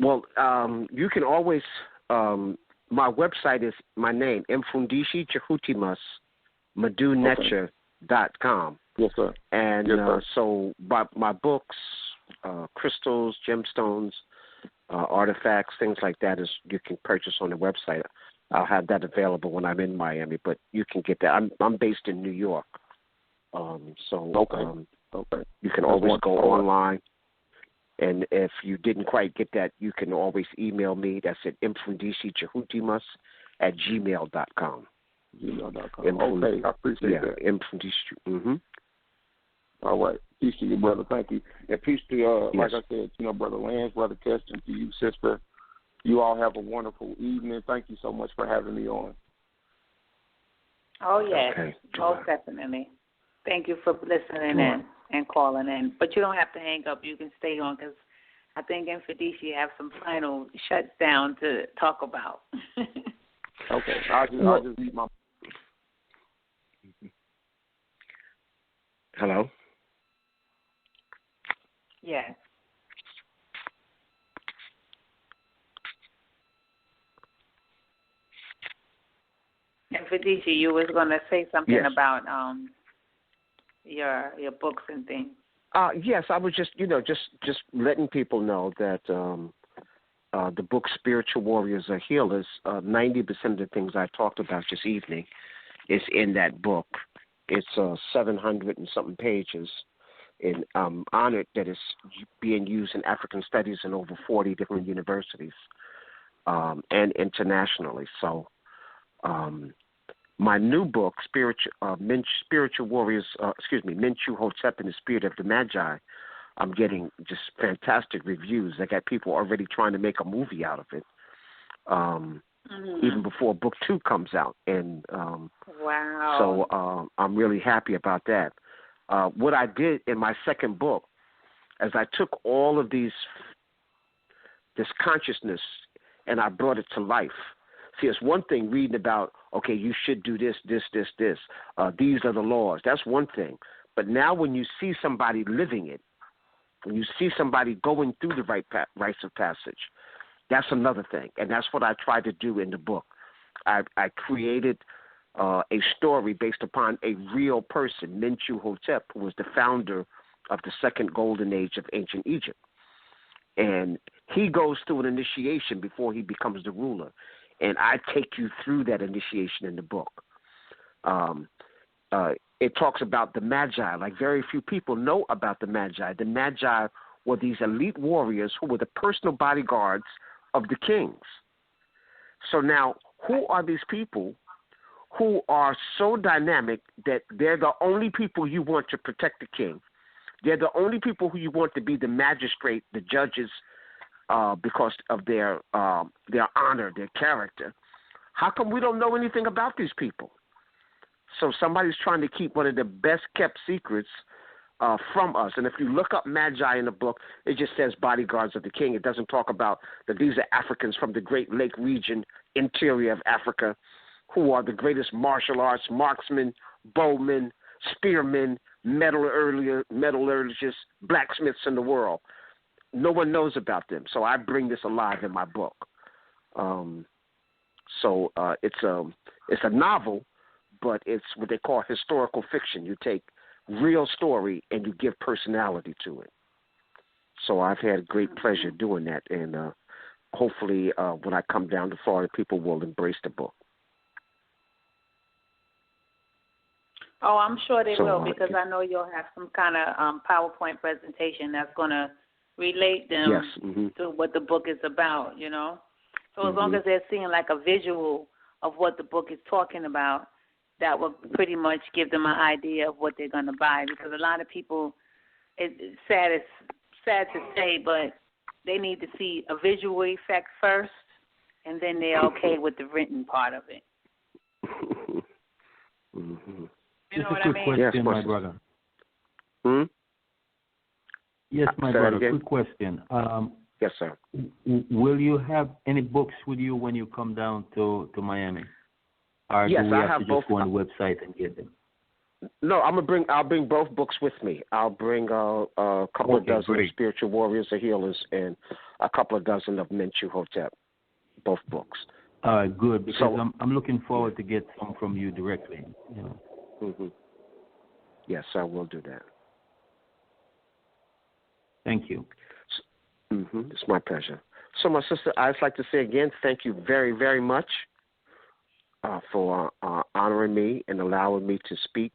Well, you can always, my website is my name, Mfundishi Jhutyms, MaduNecha.com. Yes, sir. And yes, sir. So my books, crystals, gemstones, artifacts, things like that is you can purchase on the website. I'll have that available when I'm in Miami, but you can get that. I'm based in New York, so you can always go online. And if you didn't quite get that, you can always email me. That's at Mfundishi Jhutyms at gmail.com. Gmail.com. Okay, I appreciate that. Mfundishi. Mm-hmm. All right. Peace to you, brother. Thank you. And peace to, like I said, Brother Lance, Brother Keston, to you, sister. You all have a wonderful evening. Thank you so much for having me on. Oh, yes. Okay. Most definitely. Thank you for listening in and calling in. But you don't have to hang up. You can stay on because I think Mfundishi have some final shuts down to talk about. Okay. I'll just read my... Hello? Yes. Mfundishi, you was going to say something about your books and things. Yes, I was just letting people know that the book Spiritual Warriors Are Healers, 90% of the things I talked about this evening is in that book. It's 700 and something pages, and I'm honored that it's being used in African studies in over 40 different universities and internationally. So my new book, Spiritual Warriors, Menchu Hotep and the Spirit of the Magi, I'm getting just fantastic reviews. I got people already trying to make a movie out of it, even before book 2 comes out. And wow! So I'm really happy about that. What I did in my second book, as I took all of this consciousness and I brought it to life. See, it's one thing reading about, okay, you should do this, this, this, this. These are the laws. That's one thing. But now when you see somebody living it, when you see somebody going through the rites of passage, that's another thing. And that's what I tried to do in the book. I created a story based upon a real person, Menchu Hotep, who was the founder of the second golden age of ancient Egypt. And he goes through an initiation before he becomes the ruler. And I take you through that initiation in the book. It talks about the Magi. Like very few people know about the Magi. The Magi were these elite warriors who were the personal bodyguards of the kings. So now, who are these people who are so dynamic that they're the only people you want to protect the king? They're the only people who you want to be the magistrate, the judges, because of their honor, their character. How come we don't know anything about these people? So somebody's trying to keep one of the best kept secrets from us. And if you look up Magi in the book, it just says bodyguards of the king. It doesn't talk about that these are Africans from the Great Lake region, interior of Africa, who are the greatest martial arts, marksmen, bowmen, spearmen, metallurgists, blacksmiths in the world. No one knows about them, so I bring this alive in my book. It's a novel, but it's what they call historical fiction. You take real story and you give personality to it. So I've had great pleasure doing that, and hopefully when I come down to Florida, people will embrace the book. Oh, I'm sure they will, because I know you'll have some kind of PowerPoint presentation that's going to relate them to what the book is about, So as long as they're seeing like a visual of what the book is talking about, that will pretty much give them an idea of what they're going to buy. Because a lot of people, it's sad to say, but they need to see a visual effect first, and then they're okay with the written part of it. You know what I mean? Question, my brother. Yes, my brother. Quick question. Yes, sir. Will you have any books with you when you come down to Miami? Or yes, do we have I have to both. Just go on the website and get them? No, I'll bring both books with me. I'll bring a couple of dozen of Spiritual Warriors or Healers and a couple of dozen of Menchu Hotep. Both books. All right, good. Because I'm looking forward to get some from you directly. Yes, I will do that. Thank you. It's my pleasure. So, my sister, I'd like to say again, thank you very, very much for honoring me and allowing me to speak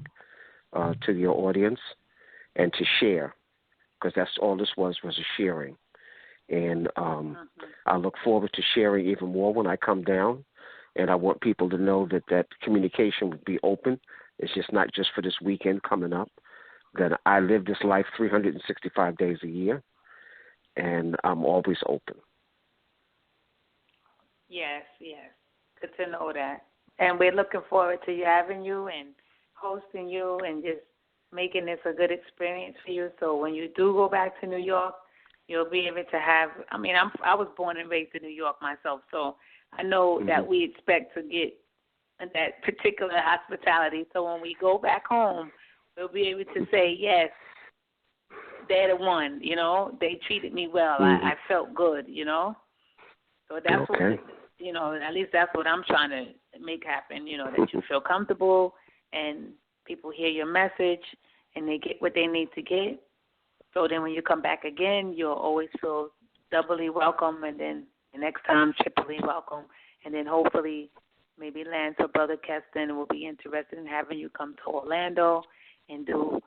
to your audience and to share, because that's all this was a sharing. And I look forward to sharing even more when I come down. And I want people to know that communication would be open. It's just not just for this weekend coming up, that I live this life 365 days a year, and I'm always open. Yes. Good to know that. And we're looking forward to having you and hosting you and just making this a good experience for you. So when you do go back to New York, you'll be able to have, I was born and raised in New York myself, so I know that we expect to get that particular hospitality. So when we go back home, we'll be able to say, yes, they're the one, they treated me well. I felt good, So that's what, at least that's what I'm trying to make happen, that you feel comfortable and people hear your message and they get what they need to get. So then when you come back again, you'll always feel doubly welcome, and then the next time triply welcome. And then hopefully maybe Lance or Brother Keston will be interested in having you come to Orlando and do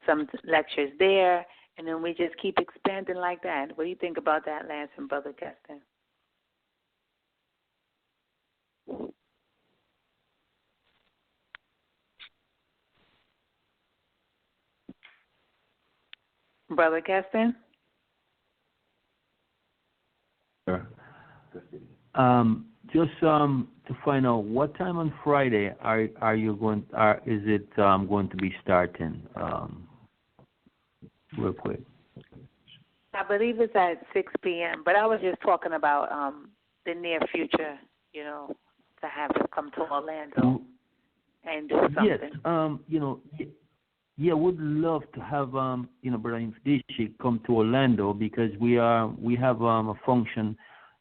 some lectures there. And then we just keep expanding like that. What do you think about that, Lance and Brother Keston? Brother Keston? Sure. Just to find out, what time on Friday are you going? Is it going to be starting? Real quick. I believe it's at 6 p.m. But I was just talking about the near future. To have them come to Orlando and do something. Yes. Yeah, would love to have Brother Mfundishi come to Orlando, because we have a function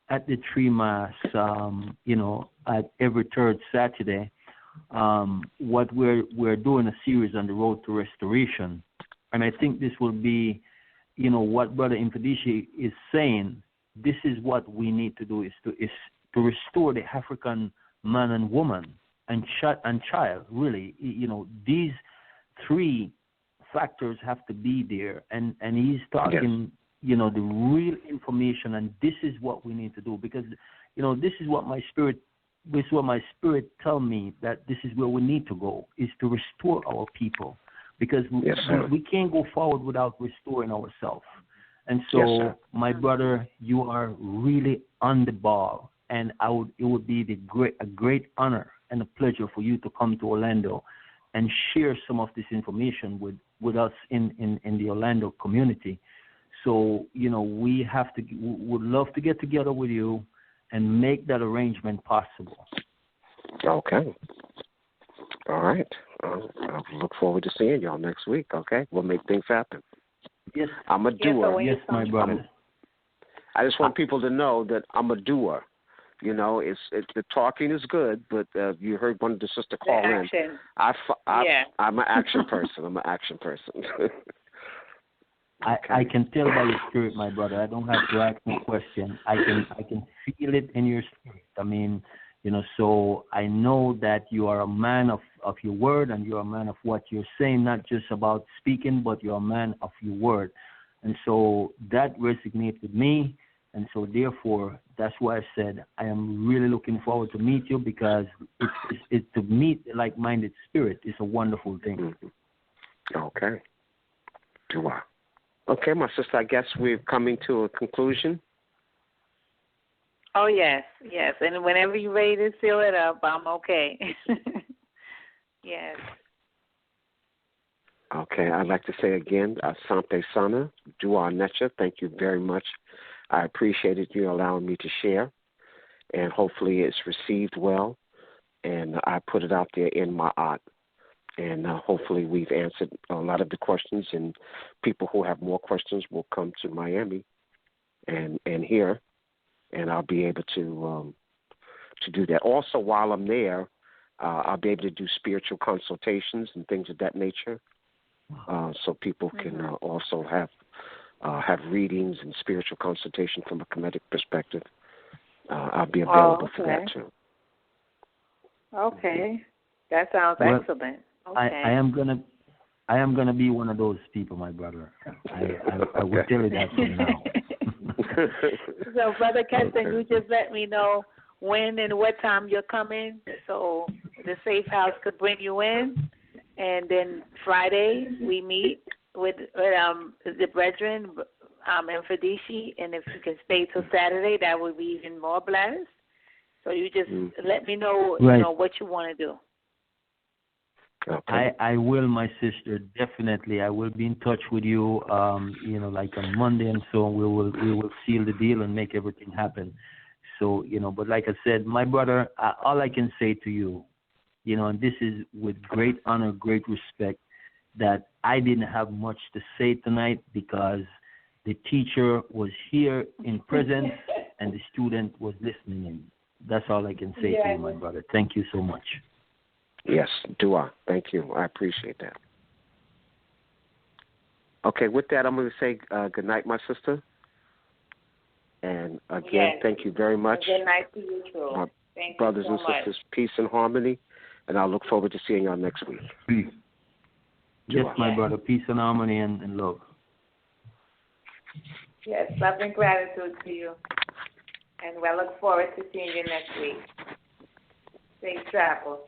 at the Tree Mass, at every third Saturday. What we're doing a series on the road to restoration, and I think this will be, what Brother Mfundishi is saying. This is what we need to do: is to restore the African man and woman and child. Really, these three factors have to be there, and he's talking, the real information, and this is what we need to do, because, this is what my spirit tell me, that this is where we need to go, is to restore our people, because we can't go forward without restoring ourselves. And so, my brother, you are really on the ball, and it would be a great honor and a pleasure for you to come to Orlando and share some of this information with us in the Orlando community. So, we would love to get together with you and make that arrangement possible. Okay. All right. I'll look forward to seeing y'all next week, okay? We'll make things happen. Yes. I'm a doer. Yes, my brother. I just want people to know that I'm a doer. It's the talking is good, but you heard one of the sister call in. I'm an action person. I can tell by your spirit, my brother. I don't have to ask no question. I can feel it in your spirit. So I know that you are a man of your word, and you're a man of what you're saying, not just about speaking, but you're a man of your word. And so that resonates with me. And so, therefore, that's why I said I am really looking forward to meet you, because it's to meet a like-minded spirit is a wonderful thing. Okay. Okay, my sister, I guess we're coming to a conclusion. Oh, yes. And whenever you're ready to seal it up, I'm okay. Yes. Okay, I'd like to say again, Asante Sana, Dua Necha, thank you very much. I appreciated you allowing me to share, and hopefully it's received well, and I put it out there in my art. And hopefully we've answered a lot of the questions, and people who have more questions will come to Miami and here, and I'll be able to do that. Also, while I'm there, I'll be able to do spiritual consultations and things of that nature, so people can also have have readings and spiritual consultation from a Kemetic perspective, I'll be available for that too. Okay, that sounds excellent. Okay. I am gonna be one of those people, my brother. I will tell you that from now. So, Brother Keston, you just let me know when and what time you're coming, so the Safe House could bring you in, and then Friday we meet with the brethren, Mfundishi, and if you can stay till Saturday, that would be even more blessed. So you just let me know, right. You know, what you want to do. Okay. I will, my sister, definitely. I will be in touch with you, like on Monday and so we will seal the deal and make everything happen. So, but like I said, my brother, all I can say to you, and this is with great honor, great respect, that I didn't have much to say tonight because the teacher was here in presence and the student was listening in. That's all I can say to you, my brother. Thank you so much. Yes, dua. Thank you. I appreciate that. Okay, with that, I'm going to say good night, my sister. And again, thank you very much. Good night to you, too. My thank brothers you so and sisters, peace and harmony. And I look forward to seeing y'all next week. Peace. Yes, my brother. Peace and harmony and love. Yes, love and gratitude to you. And I look forward to seeing you next week. Safe travels.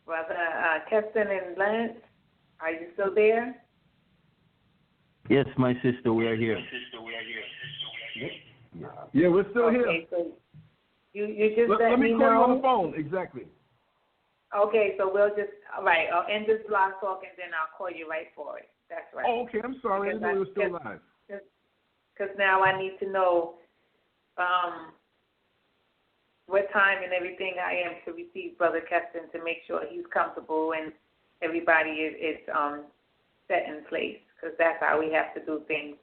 Brother Keston and Lance, are you still there? Yes, my sister, we are here. Yeah, we're still here. So you just let me me call know. you on the phone, exactly. Okay, so we'll just, all right, I'll end this blog talk and then I'll call you right for it. That's right. Oh, okay, I'm sorry. I didn't know you were still live. Because now I need to know what time and everything I am to receive Brother Keston to make sure he's comfortable and everybody is set in place, because that's how we have to do things,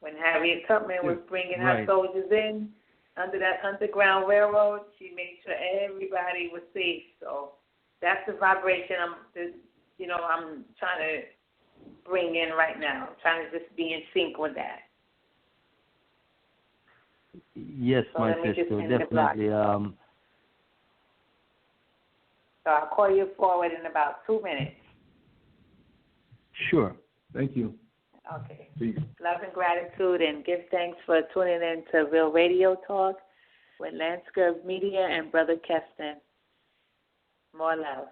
When Harriet Tubman was bringing her soldiers in under that Underground Railroad, she made sure everybody was safe. So that's the vibration I'm trying to bring in right now. I'm trying to just be in sync with that. Yes, so my sister, definitely. So I'll call you forward in about 2 minutes. Sure. Thank you. Okay. Peace. Love and gratitude, and give thanks for tuning in to Real Radio Talk with Lance Media and Brother Keston. More love.